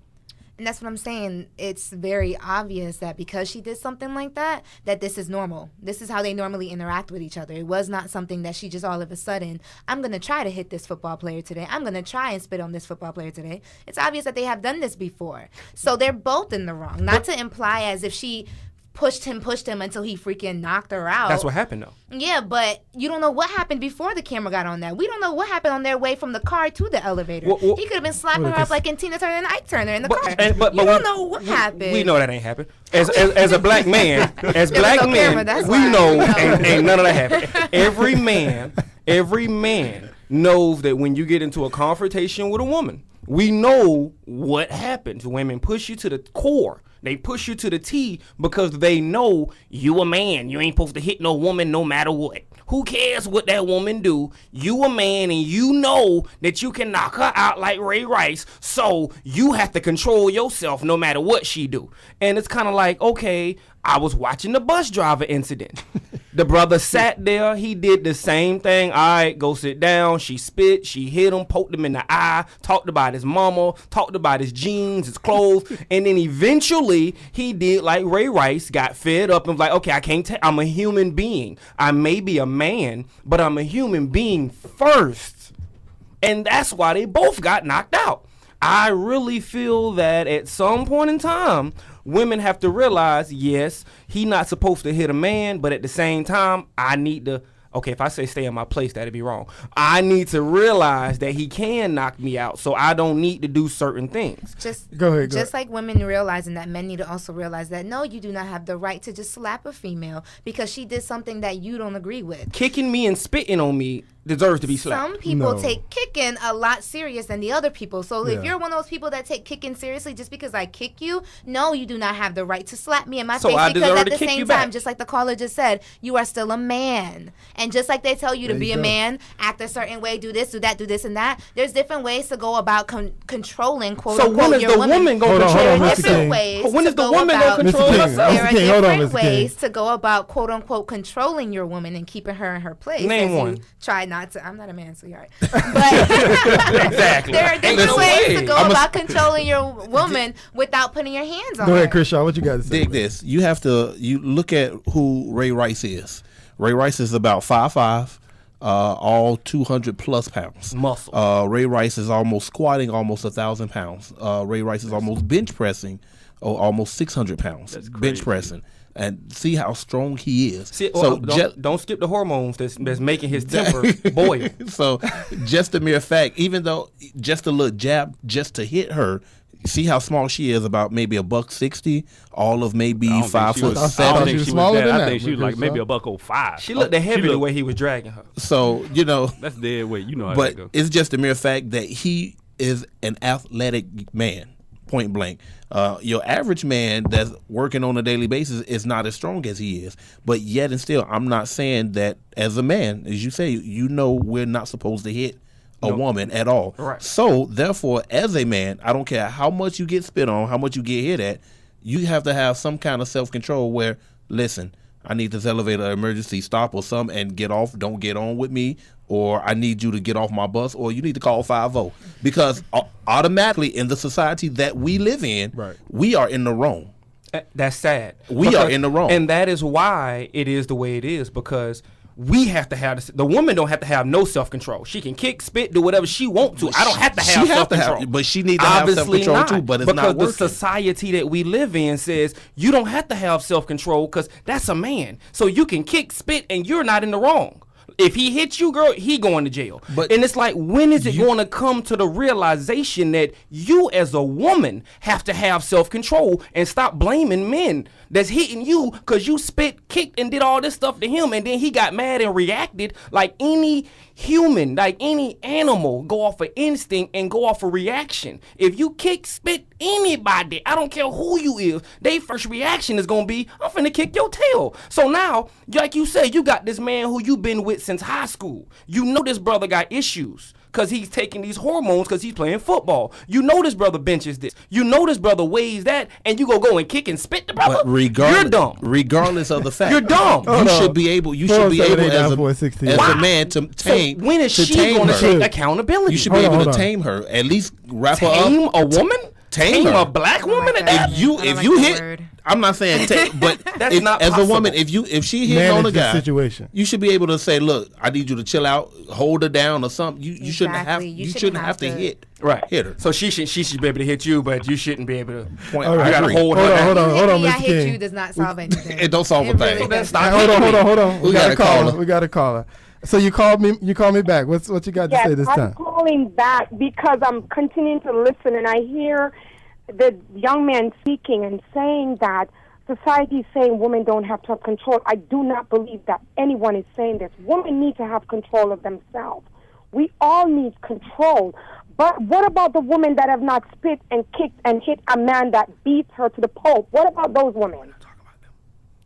And that's what I'm saying. It's very obvious that because she did something like that this is normal. This is how they normally interact with each other. It was not something that she just all of a sudden, I'm going to try to hit this football player today. I'm going to try and spit on this football player today. It's obvious that they have done this before. So they're both in the wrong. Not to imply as if she pushed him until he freaking knocked her out. That's what happened, though. Yeah, but you don't know what happened before the camera got on that. We don't know what happened on their way from the car to the elevator. He could have been slapping her up like in Tina Turner and Ike Turner in the car. But you don't know what happened. We know that ain't happened. As a black man, we know ain't none of that happened. Every man knows that when you get into a confrontation with a woman, we know what happens. Women push you to the core. They push you to the T because they know you a man. You ain't supposed to hit no woman no matter what. Who cares what that woman do? You a man and you know that you can knock her out like Ray Rice. So you have to control yourself no matter what she do. And it's kind of like, okay, I was watching the bus driver incident. The brother sat there. He did the same thing. All right, go sit down. She spit. She hit him, poked him in the eye, talked about his mama, talked about his jeans, his clothes. And then eventually he did like Ray Rice, got fed up and was like, okay, I can't I'm a human being. I may be a man, but I'm a human being first. And that's why they both got knocked out. I really feel that at some point in time, women have to realize, yes, he not supposed to hit a man, but at the same time, I need to, okay, if I say stay in my place, that'd be wrong. I need to realize that he can knock me out, so I don't need to do certain things. Go ahead. Just like women realizing that, men need to also realize that, no, you do not have the right to just slap a female because she did something that you don't agree with. Kicking me and spitting on me deserves to be slapped. Some people No. take kicking a lot serious than the other people. So Yeah. if you're one of those people that take kicking seriously just because I kick you, no, you do not have the right to slap me in my So face I because deserve at to the kick same you time, back. just like the caller just said, you are still a man. And just like they tell you to There be you a go. man, act a certain way, do this, do that, do this and that, there's different ways to go about controlling, quote So unquote, when is your the woman. woman going Hold to on, control hold on, Mr. herself? King. Ways When to is the go woman going about- to control Mr. King, herself? There are King, hold on, different Mr. King. ways to go about, quote unquote, controlling your woman and keeping her in her place. Name as one. You try not to. I'm not a man, sweetheart. But Exactly. there are different Listen, ways to go I'm a- about controlling your woman without putting your hands on Go her. ahead, Chris Shaw. What you got to say? Dig this. You look at who Ray Rice is. Ray Rice is about 5'5", all 200 plus pounds. Muscle. Ray Rice is almost squatting almost 1,000 pounds. Ray Rice is almost bench pressing almost 600 pounds. That's bench crazy. pressing. And see how strong he is. See, so don't skip the hormones that's making his temper boil. So just the mere fact, even though just a little jab just to hit her, see how small she is, about maybe $160, all of maybe I don't think 5 she foot was- I I thought don't she think was she smaller was than that. that, I think she was like Chris maybe Shaw. a buck 05. She looked heavy the looked- way he was dragging her. So, That's dead weight. You know how but that goes. it's just the mere fact that he is an athletic man, point blank. Your average man that's working on a daily basis is not as strong as he is. But yet and still, I'm not saying that as a man, as you say, you know we're not supposed to hit a woman at all. Right. So, therefore, as a man, I don't care how much you get spit on, how much you get hit at, you have to have some kind of self-control where, listen, I need this elevator emergency stop or something and get off. Don't get on with me, or I need you to get off my bus, or you need to call 50, because automatically in the society that we live in, Right. we are in the wrong. That's sad. We are in the wrong. And that is why it is the way it is, because we have to have the woman don't have to have no self-control. She can kick, spit, do whatever she want to. I don't have to She have have to have- self-control. but she need to have Obviously self-control not, too, but it's because not the working. society that we live in says you don't have to have self-control because that's a man. So you can kick, spit, and you're not in the wrong. If he hits you, girl, he going to jail. But and it's like, when is it going to come to the realization that you as a woman have to have self-control and stop blaming men that's hitting you because you spit, kicked, and did all this stuff to him, and then he got mad and reacted like any human, like any animal, go off of instinct and go off of reaction. If you kick, spit anybody, I don't care who you is, their first reaction is gonna be, I'm finna kick your tail. So now, like you said, you got this man who you been with since high school. You know this brother got issues because he's taking these hormones because he's playing football. You know this brother benches this. You know this brother weighs that, and you go and kick and spit the brother. But regardless, You're dumb. Regardless of the fact, You're dumb. You Hold on. should be able. You should be able as a 478-94-16. as a Why? man to So tame. when is to she tame going to her. take accountability? You should Hold be on, able hold to on. tame her. At least wrap her up. Tame a woman? Tame her. a black woman? like at that. that? If you I don't if like you that hit, word. I'm not saying take, but That's not as a possible. woman, if she hit Manage on a the guy, situation. you should be able to say, look, I need you to chill out, hold her down or something. You shouldn't have Exactly. you shouldn't have to hit Right. her. So she should be able to hit you, but you shouldn't be able to. Point. All right. I gotta agree. hold Hold her on, down. hold on, hold on, Me, I Mr. hit King. you does not solve anything. It don't solve a thing. really doesn't. Stop Hold on, hitting hold me. on, hold on. We got a caller. We got a caller. So you called me back. What you got to say Yes, this I'm time? calling back because I'm continuing to listen, and I hear the young man speaking and saying that society is saying women don't have to have control. I do not believe that anyone is saying this. Women need to have control of themselves. We all need control. But what about the women that have not spit and kicked and hit a man that beats her to the pulp? What about those women?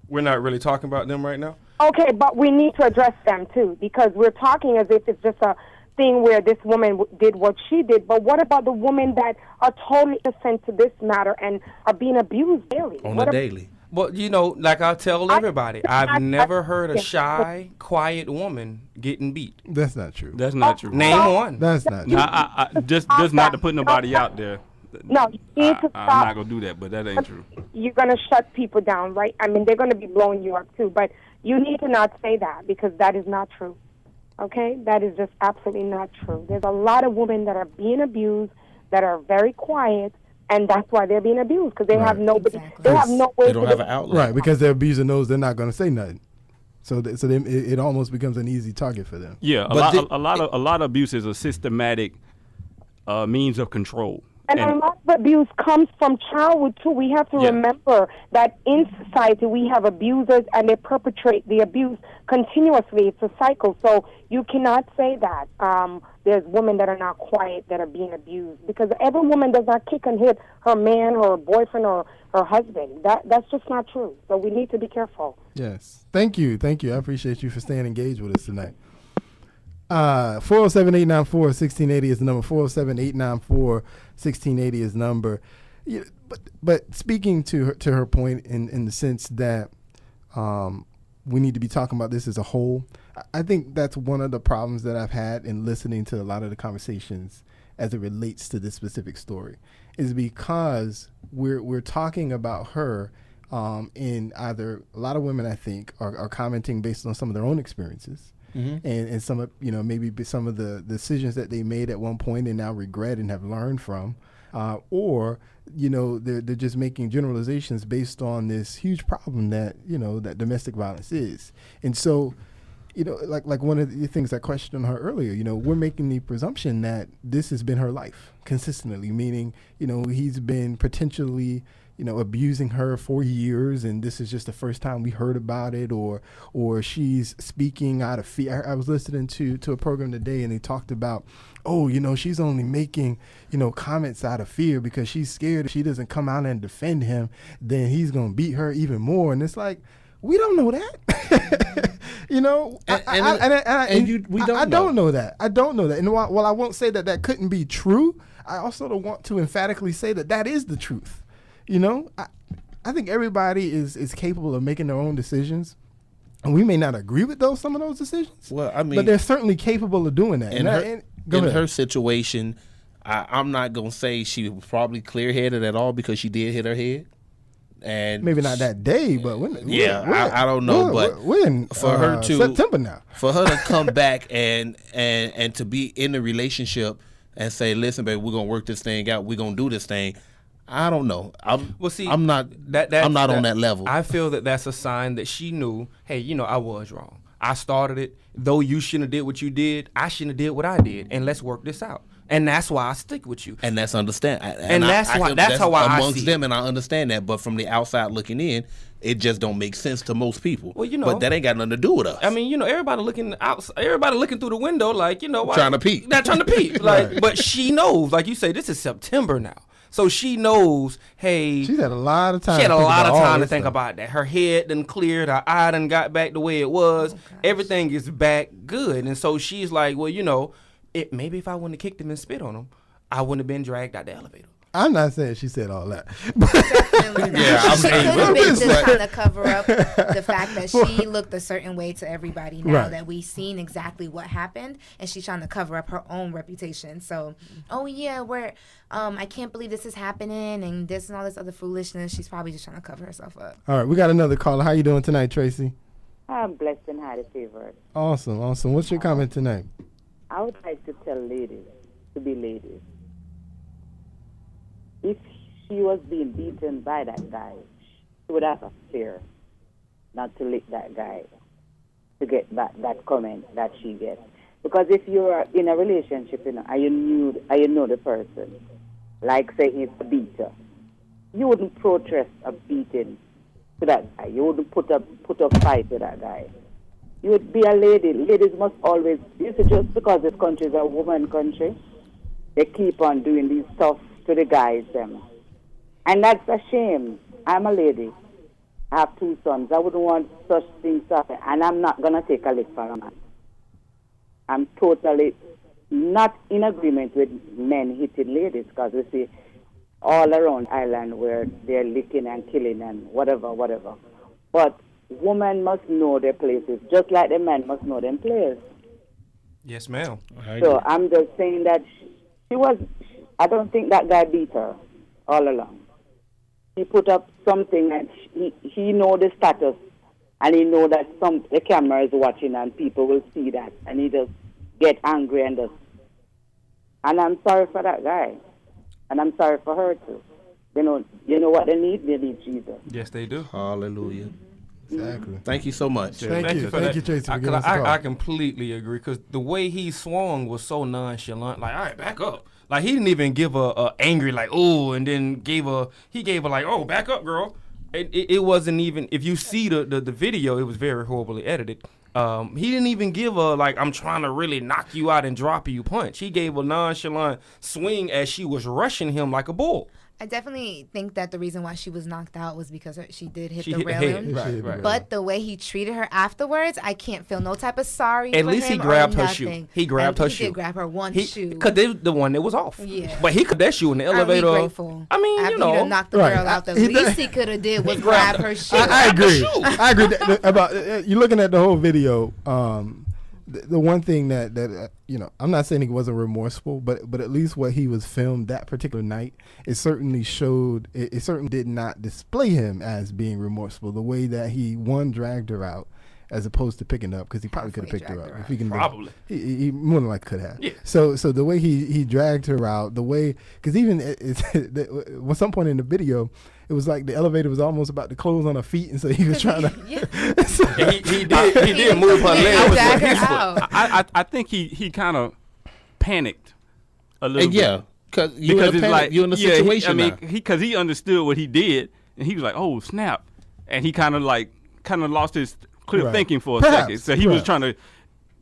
We're not really talking about them right now. Okay, but we need to address them too, because we're talking as if it's just a thing where this woman did what she did. But what about the women that are totally innocent to this matter and are being abused daily? On a daily. Well, you know, like I tell everybody, I've never heard a shy, quiet woman getting beat. That's not true. That's not true. Name one. That's not true. I just not to put nobody out there. No, you need to I'm stop. not gonna do that, but that ain't true. You're going to shut people down, right? I mean, they're going to be blowing you up too, but you need to not say that because that is not true. Okay? That is just absolutely not true. There's a lot of women that are being abused that are very quiet, and that's why they're being abused because they have nobody. Exactly. They have no way. They don't have an outlet. Right, because they're abusing those, they're not going to say nothing. So it almost becomes an easy target for them. Yeah, a lot of abuse is a systematic means of control. And a lot of abuse comes from childhood, too. We have to remember that in society we have abusers and they perpetrate the abuse continuously. It's a cycle. So you cannot say that there's women that are not quiet that are being abused because every woman does not kick and hit her man or her boyfriend or her husband. That's just not true. So we need to be careful. Yes. Thank you. I appreciate you for staying engaged with us tonight. 407-894-1680 is the number. 407-894-1680 is the number. Yeah, but speaking to her point in the sense that we need to be talking about this as a whole, I think that's one of the problems that I've had in listening to a lot of the conversations as it relates to this specific story is because we're talking about her in either a lot of women I think are commenting based on some of their own experiences. Mm-hmm. And some of maybe some of the decisions that they made at one point and now regret and have learned from, or they're just making generalizations based on this huge problem that that domestic violence is. And so, like one of the things I questioned her earlier, we're making the presumption that this has been her life consistently, meaning he's been potentially abusing her for years, and this is just the first time we heard about it, or she's speaking out of fear. I was listening to a program today, and they talked about, she's only making, comments out of fear because she's scared if she doesn't come out and defend him, then he's going to beat her even more. And it's like, we don't know that. We don't know that. I don't know that. And while I won't say that couldn't be true, I also don't want to emphatically say that is the truth. I think everybody is capable of making their own decisions, and we may not agree with some of those decisions. Well, I mean, but they're certainly capable of doing that. In her situation, I'm not gonna say she was probably clear-headed at all because she did hit her head, and maybe not that day, but when? I don't know, but when for her to September now, for her to come back and to be in the relationship and say, "Listen, baby, we're gonna work this thing out. We're gonna do this thing." I don't know. I'm not on that level. I feel that that's a sign that she knew, hey, I was wrong. I started it. Though you shouldn't have did what you did, I shouldn't have did what I did. And let's work this out. And that's why I stick with you. And that's understand. That's how I amongst see them, and I understand that. But from the outside looking in, it just don't make sense to most people. Well, but that ain't got nothing to do with us. I mean, everybody looking out, everybody looking through the window, like trying to peep. Not trying to peep. Like, but she knows, like you say, this is September now. So she knows, hey. She's had a lot of time. She had a lot of time to think about that. Her head done cleared. Her eye done got back the way it was. Everything is back good. And so she's like, well, maybe if I wouldn't have kicked him and spit on him, I wouldn't have been dragged out the elevator. I'm not saying she said all that. She could have been just trying to cover up the fact that she looked a certain way to everybody now that we've seen exactly what happened, and she's trying to cover up her own reputation. So, I can't believe this is happening, and this and all this other foolishness. She's probably just trying to cover herself up. All right, we got another caller. How you doing tonight, Tracy? I'm blessed and highly favored. Awesome. What's your comment tonight? I would like to tell ladies to be ladies. If she was being beaten by that guy, she would have a fear not to lick that guy to get that comment that she gets. Because if you're in a relationship, and you know the person, like say he's a beater, you wouldn't protest a beating to that guy. You wouldn't put up fight with that guy. You would be a lady. Ladies must always, just because this country is a woman country, they keep on doing these stuff to the guys. And that's a shame. I'm a lady. I have 2 sons. I wouldn't want such things to happen. And I'm not going to take a lick for a man. I'm totally not in agreement with men hitting ladies, because we see all around Ireland where they're licking and killing and whatever. But women must know their places, just like the men must know their place. Yes, ma'am. So I'm just saying that I don't think that guy beat her all along. He put up something and he know the status, and he know that the camera is watching and people will see that, and he just get angry and I'm sorry for that guy, and I'm sorry for her too. You know what they need? They need Jesus. Yes, they do. Hallelujah. Exactly. Thank you so much. Thank you, Tracy, for giving us a call. I completely agree, because the way he swung was so nonchalant. Like, all right, back up. Like, he didn't even give a angry, like, oh, and then gave her like, oh, back up, girl. It wasn't even, if you see the video, it was very horribly edited. He didn't even give her, like, I'm trying to really knock you out and drop you punch. He gave a nonchalant swing as she was rushing him like a bull. I definitely think that the reason why she was knocked out was because she did hit She the hit the head. railing. Right. But the way he treated her afterwards, I can't feel no type of sorry. At for least he him or grabbed her nothing. shoe. He grabbed her shoe. He did grab her one shoe. Because the one that was off. Yeah. But he could that shoe in the Aren't we elevator. grateful? I mean, After you know. he done knocked the Right. girl out, the He least done- he could have did was grabbed grab her shoe. I agree. shoe. I agree about you're looking at the whole video. The one thing that I'm not saying he wasn't remorseful, but at least what he was filmed that particular night, it certainly showed. It certainly did not display him as being remorseful. The way that he dragged her out, as opposed to picking her up, because he probably could have picked her up if he can. Probably. He more than likely could have. Yeah. So the way he dragged her out, the way, because even at some point in the video, it was like the elevator was almost about to close on her feet, and so he was trying to. Yeah, he did move her leg. Drag her out. I think he kind of panicked a little bit. Yeah, because you're in a situation now. Because he understood what he did, and he was like, "Oh snap!" And he kind of lost his clear thinking for a second. So he was trying to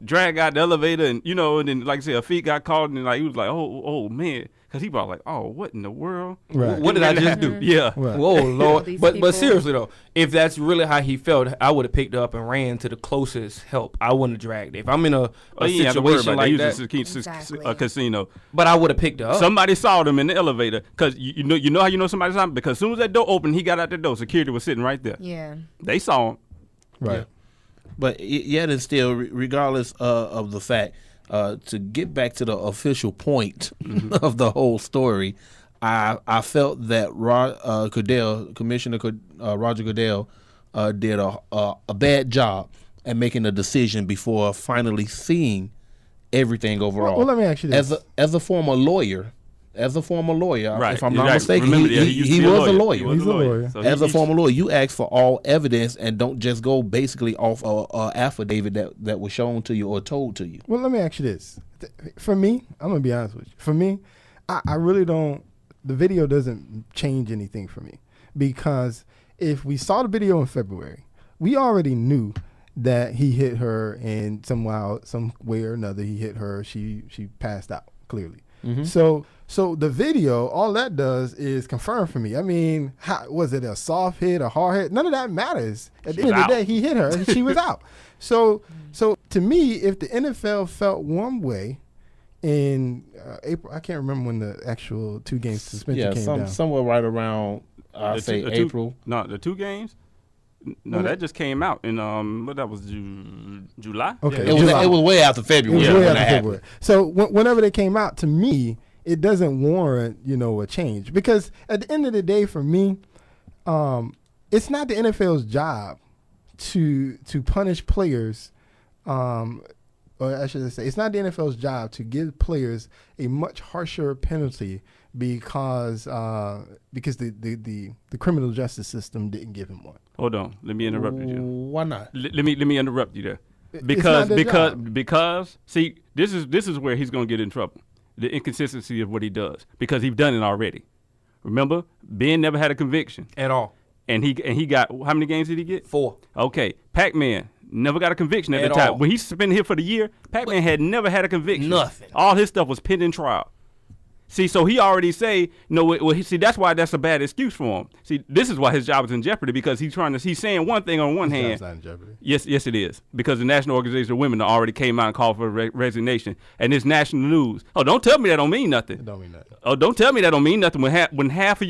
drag out the elevator, and and then like I said, her feet got caught, and like he was like, "Oh man," because he was like, "Oh, what in the world? Right. What did I just do?" Yeah. Right. Whoa, Lord. These But people. seriously though, if that's really how he felt, I would have picked her up and ran to the closest help. I wouldn't have dragged her. If I'm in a situation like that, Exactly. a casino. but I would have picked her up. Somebody saw them in the elevator, because you know how you know somebody saw him, because as soon as that door opened, he got out the door. Security was sitting right there. Yeah. They saw him. Right. Yeah. But yet and still, regardless of the fact, to get back to the official point of the whole story, I felt that Commissioner Roger Goodell did a bad job at making a decision before finally seeing everything overall. Well, let me ask you this. As a former lawyer, Right. if I'm not Right. mistaken, Remember, he used to be was a He lawyer. was He's a lawyer. So As a he- former lawyer, you ask for all evidence and don't just go basically off a affidavit that was shown to you or told to you. Well, let me ask you this. For me, I'm going to be honest with you. For me, I really don't, the video doesn't change anything for me, because if we saw the video in February, we already knew that he hit her, and some way or another, he hit her. She passed out, clearly. So the video, all that does is confirm for me. I mean, was it a soft hit, a hard hit? None of that matters. At the end of the day, he hit her and she was out. So to me, if the NFL felt one way in April, I can't remember when the actual 2-game suspension came down. Somewhere right around, I'd say April. The 2 games? No, that just came out in what that was July. Okay, It was way after February. It was when way that after happened. February. So whenever they came out, to me, it doesn't warrant a change, because at the end of the day, for me, it's not the NFL's job to punish players, or I should say, it's not the NFL's job to give players a much harsher penalty because the criminal justice system didn't give him one. Hold on, let me interrupt you. Why not? Let me interrupt you there, It's not their because see, this is where he's gonna get in trouble. The inconsistency of what he does, because he's done it already. Remember, Ben never had a conviction, at all. and he got, how many games did he get? 4. Okay, Pac-Man Never got a conviction at At the time. all. When he's been here for the year, Pac-Man had never had a conviction. Nothing. All his stuff was pending trial. See, so he already say, see, that's why that's a bad excuse for him. See, this is why his job is in jeopardy, because he's saying one thing on one hand. Job's not in jeopardy. Yes, it is. Because the National Organization of Women already came out and called for resignation. And it's national news. Oh, don't tell me that don't mean nothing. It don't mean nothing. Oh, don't tell me that don't mean nothing when half of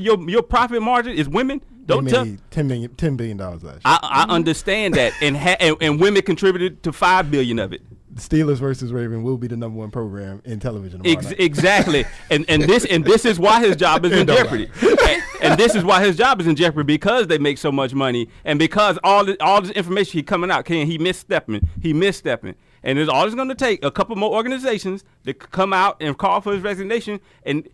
your profit margin is women. Don't They tell. made $10 billion last year. I understand that, and women contributed to $5 billion of it. The Steelers versus Ravens will be the #1 program in television tomorrow night. Exactly, and this is why his job is in jeopardy, and this is why his job is in jeopardy, because they make so much money, and because all this information he coming out, he misstepping, and it's all it's going to take a couple more organizations to come out and call for his resignation, and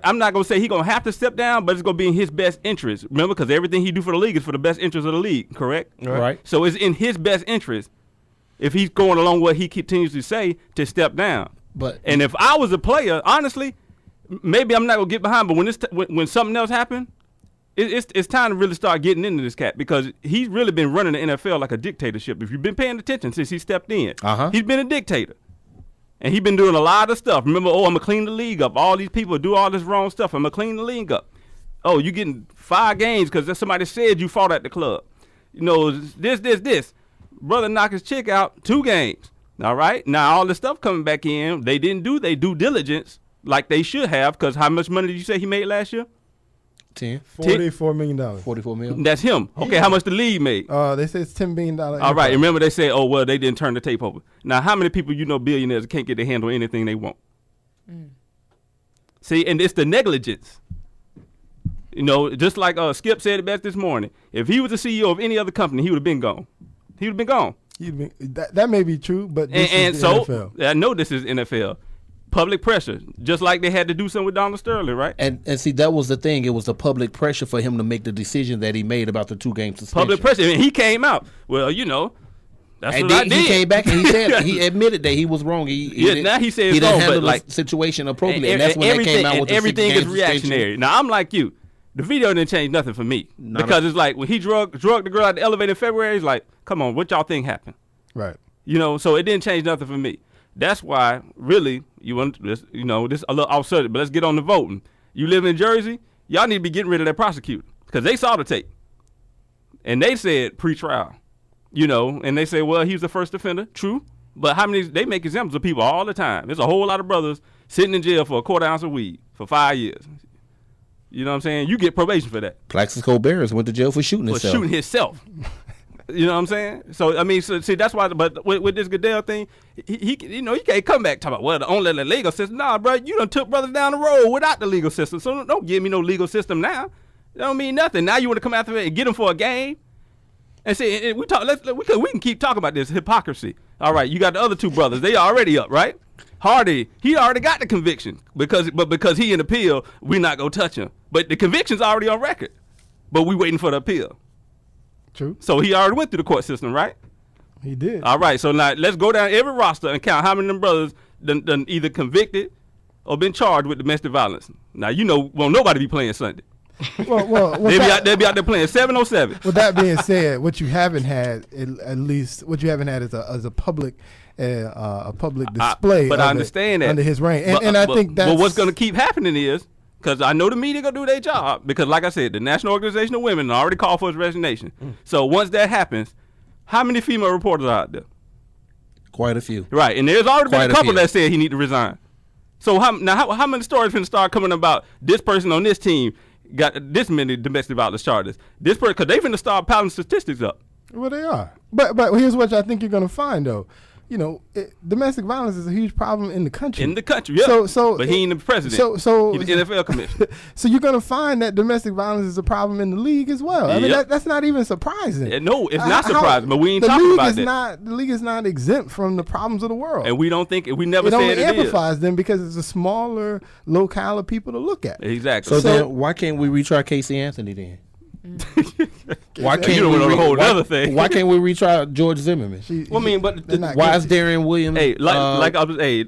I'm not going to say he's going to have to step down, but it's going to be in his best interest. Remember, because everything he do for the league is for the best interest of the league, correct? Right. So it's in his best interest, if he's going along what he continues to say, to step down. And if I was a player, honestly, maybe I'm not gonna get behind. But when something else happened, it's time to really start getting into this cat, because he's really been running the NFL like a dictatorship. If you've been paying attention since he stepped in, he's been a dictator, and he's been doing a lot of stuff. Remember, I'm gonna clean the league up. All these people do all this wrong stuff. I'm gonna clean the league up. Oh, you getting 5 games because somebody said you fought at the club. This. Brother knock his chick out, 2 games. All right. Now all this stuff coming back in, they didn't do their due diligence like they should have, because how much money did you say he made last year? 10. $44 million. $44 million. That's him. Okay, how much the league made? They say it's $10 billion. All right. Remember they said, oh well, they didn't turn the tape over. Now how many people billionaires can't get their hand on anything they want? See, and it's the negligence. Just like Skip said it best this morning. If he was the CEO of any other company, he would have been gone. He would have been gone. That may be true, but this is the NFL. I know this is NFL. Public pressure, just like they had to do something with Donald Sterling, right? And see, that was the thing. It was the public pressure for him to make the decision that he made about the 2-game suspension. Public pressure, and he came out. Well, that's and what I did. He came back and he said he admitted that he was wrong. Now he said he it's wrong, didn't handle but the situation appropriately, and that's when they came out with the everything 6-game is reactionary. Now I'm like you. The video didn't change nothing for me, because it's like when he drug the girl out the elevator in February. He's like, "Come on, what y'all think happened?" Right. So it didn't change nothing for me. That's why, really, you want this. This a little off subject, but let's get on the voting. You live in Jersey, y'all need to be getting rid of that prosecutor, because they saw the tape, and they said pre-trial. And they say, well, he was the first offender. True, but how many? They make examples of people all the time. There's a whole lot of brothers sitting in jail for a quarter ounce of weed for 5 years. You know what I'm saying? You get probation for that. Plaxico Bears went to jail for shooting himself. For shooting himself. You know what I'm saying? So I mean, see, that's why. But with this Goodell thing, he can't come back talking about, well, the only legal system. Nah, bro, you done took brothers down the road without the legal system. So don't give me no legal system now. That don't mean nothing. Now you want to come after it and get them for a game, and say we can keep talking about this hypocrisy. All right, you got the other 2 brothers. They already up, right? Hardy, he already got the conviction because he in appeal, we not gonna touch him. But the conviction's already on record. But we waiting for the appeal. True. So he already went through the court system, right? He did. All right. So now let's go down every roster and count how many of them brothers done either convicted or been charged with domestic violence. Now won't nobody be playing Sunday. Well, they'll be out there playing 707. With that being said, what you haven't had, at least what you haven't had is a public display. But I understand that under his reign, but I think that's. But what's going to keep happening is, because I know the media gonna do their job, because like I said, the National Organization of Women already called for his resignation. So once that happens, how many female reporters are out there? Quite a few. Right, and there's already been a couple few. that said he need to resign. So how many stories finna start coming about this person on this team got this many domestic violence charges? This person, because they finna start piling statistics up. Well, they are. But here's what I think you're gonna find though. Domestic violence is a huge problem in the country. In the country, yeah. So but he ain't the president. So he's the NFL commissioner. So you're gonna find that domestic violence is a problem in the league as well. I mean, that's not even surprising. No, it's not surprising. But we ain't talking about that. The league is not exempt from the problems of the world. And we don't think we never it said only it amplifies them because it's a smaller locale of people to look at. Exactly. So then, why can't we retry Casey Anthony then? Why can't you we know, a whole other thing? Why can't we retry George Zimmerman? Why is Darren Williams? Hey, I was. Hey,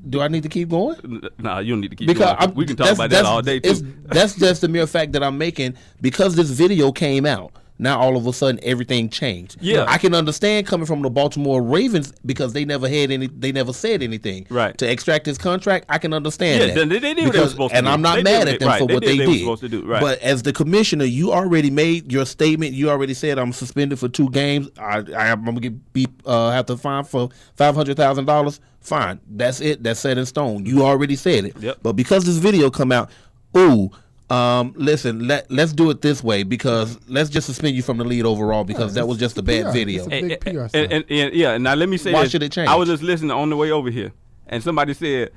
do I need to keep going? Nah, you don't need to keep because going. We can talk about that all day too. That's just the mere fact that I'm making, because this video came out. now all of a sudden everything changed. Yeah. I can understand coming from the Baltimore Ravens because they never said anything. Right. To extract his contract, I can understand Yeah, that. they knew what they were supposed to and do. I'm not They mad did at them right. for what they did. did. Were supposed to do. Right. But as the commissioner, you already made your statement. You already said I'm suspended for 2 games. I'm gonna have to fine for $500,000. Fine, that's it. That's set in stone. You already said it. Yep. But because this video come out, listen, let's do it this way because let's just suspend you from the league overall because that was just a bad PR. video. It's a big PR stunt. And now let me say Why this. should it change? I was just listening on the way over here, and somebody said,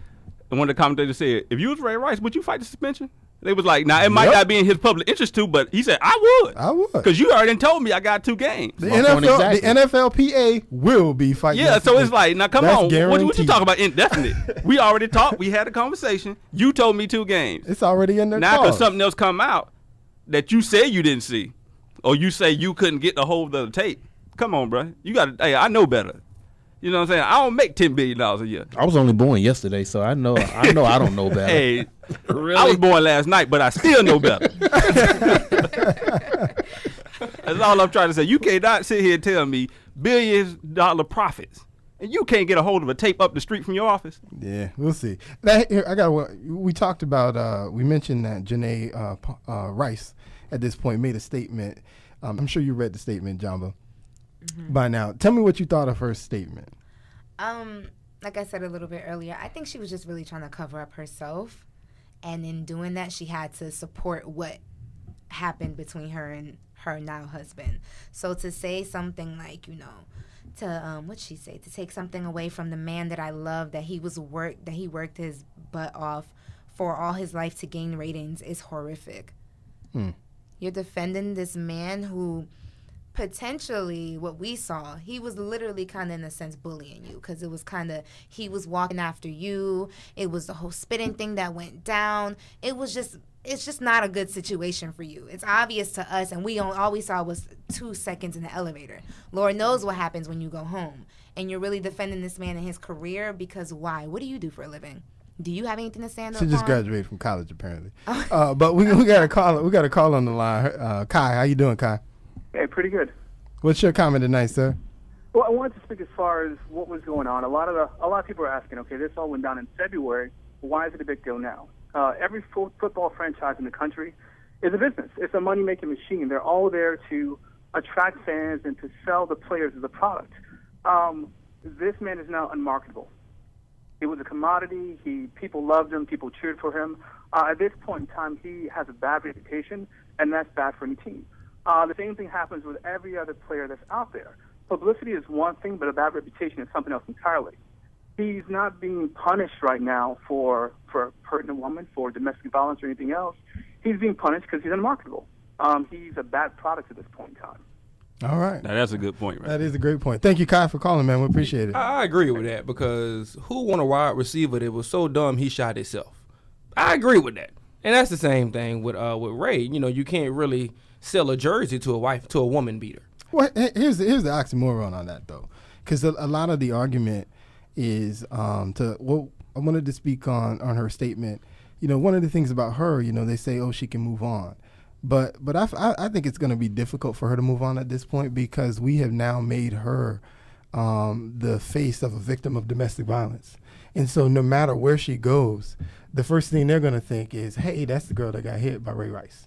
and one of the commentators said, if you was Ray Rice, would you fight the suspension? They was like, now it might Yep. not be in his public interest to, but he said, I would. I would. Because you already told me I got 2 games. The My point exactly. the NFLPA will be fighting. Yeah, that so it's suspension. like, now come That's on, what you guaranteed. talking about indefinite? We already talked, we had a conversation. You told me 2 games. It's already in their Now, clause. because something else come out that you say you didn't see, or you say you couldn't get the hold of the tape. Come on, bro. You got to. Hey, I know better. You know what I'm saying? I don't make $10 billion a year. I was only born yesterday, so I know I don't know better. Hey, Really? I was born last night, but I still know better. That's all I'm trying to say. You cannot sit here and tell me billions-dollar profits, and you can't get a hold of a tape up the street from your office. Yeah, we'll see. Now, here, I got one. We talked about. We mentioned that Janae Rice at this point made a statement. I'm sure you read the statement, Jamba, by now. Tell me what you thought of her statement. Like I said a little bit earlier, I think she was just really trying to cover up herself, and in doing that, she had to support what happened between her and her now husband. So to say something like, to what'd she say? To take something away from the man that I love, that he worked his butt off for all his life to gain ratings is horrific. You're defending this man who potentially, what we saw, he was literally kind of in a sense bullying you, because it was kind of, he was walking after you. It was the whole spitting thing that went down. It's just not a good situation for you. It's obvious to us, and all we saw was 2 seconds in the elevator. Lord knows what happens when you go home. And you're really defending this man and his career, because why? What do you do for a living? Do you have anything to stand up She just on? graduated from college, apparently. But we got a call. We got a call on the line. Kai, how you doing, Kai? Hey, pretty good. What's your comment tonight, sir? Well, I wanted to speak as far as what was going on. A lot of people are asking, okay, this all went down in February. Why is it a big deal now? Every football franchise in the country is a business. It's a money-making machine. They're all there to attract fans and to sell the players as a product. This man is now unmarketable. He was a commodity. People loved him. People cheered for him. At this point in time, he has a bad reputation, and that's bad for any team. The same thing happens with every other player that's out there. Publicity is one thing, but a bad reputation is something else entirely. He's not being punished right now for hurting a woman, for domestic violence or anything else. He's being punished because he's unmarketable. He's a bad product at this point in time. All right. Now, that's a good point, right? That is a great point. Thank you, Kai, for calling, man. We appreciate it. I agree with that, because who want a wide receiver that was so dumb he shot himself? I agree with that. And that's the same thing with Ray. You can't really sell a jersey to a woman beater. Well, here's the oxymoron on that, though, because a lot of the argument is I wanted to speak on her statement. One of the things about her, they say, oh, she can move on. But I think it's going to be difficult for her to move on at this point, because we have now made her the face of a victim of domestic violence. And so no matter where she goes, the first thing they're going to think is, hey, that's the girl that got hit by Ray Rice.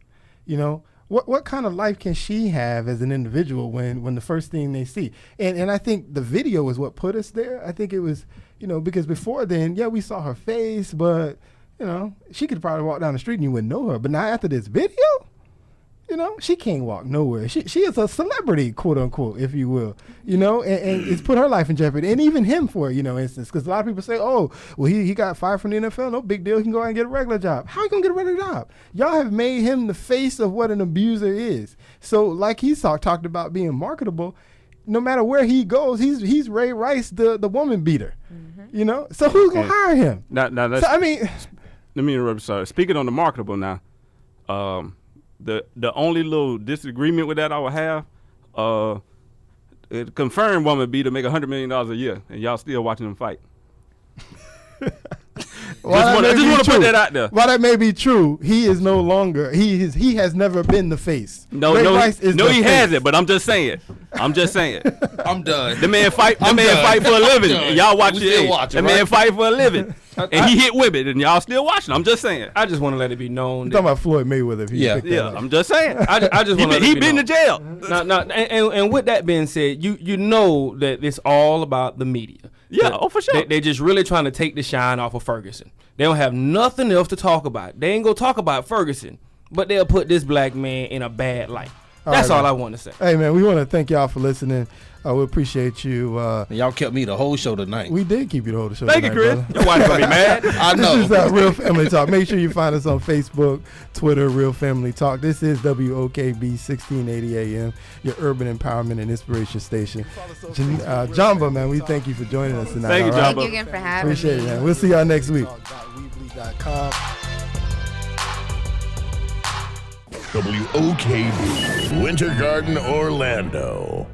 What kind of life can she have as an individual when the first thing they see? And I think the video is what put us there. I think it was, because before then, yeah, we saw her face, but, she could probably walk down the street and you wouldn't know her. But now after this video, she can't walk nowhere. She is a celebrity, quote unquote, if you will, and it's put her life in jeopardy, and even him for instance, because a lot of people say, oh, well, he got fired from the NFL, no big deal, he can go out and get a regular job. How you gonna get a regular job? Y'all have made him the face of what an abuser is. So like he talked about being marketable, no matter where he goes, he's Ray Rice, the woman beater, So who's gonna hire him? Now So, I mean, let me interrupt. Sorry. Speaking on the marketable now, the only little disagreement with that I would have, it confirmed woman beater make $100 million a year, and y'all still watching them fight. Well, I just want to put that out there. While that may be true, he is no longer. He has never been the face. No, Ray no, Rice is no, the he face. hasn't. But I'm just saying. I'm done. The man fight. The I'm man done. fight for a living. done. And y'all watch We still it. watching, The man right? fight for a living, and he hit women, and y'all still watching. I'm just saying. I just want to let it be known. I'm talking about Floyd Mayweather. If you Yeah. pick that Yeah, up. I'm just saying. I just want to let it He be been known. to jail. And with that being said, you know that it's all about the media. Yeah, That- oh, for sure. They just really trying to take the shine off of Ferguson. They don't have nothing else to talk about. They ain't gonna talk about Ferguson, but they'll put this black man in a bad light. That's right, all man. I want to say. Hey man, we want to thank y'all for listening. We appreciate you. Y'all kept me the whole show tonight. We did keep you the whole show. Thank you, tonight, Chris. brother. Your wife gonna be mad. I know. This is Real Family Talk. Make sure you find us on Facebook, Twitter, Real Family Talk. This is WOKB 1680 AM, your urban empowerment and inspiration station. Jamba, man, we thank you for joining us tonight. Thank you, all right? Thank you again for having Appreciate me. it, man. We'll see y'all next week. WOKB, Winter Garden, Orlando.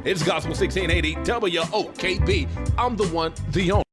It's Gospel 1680 WOKB. I'm the one, the only.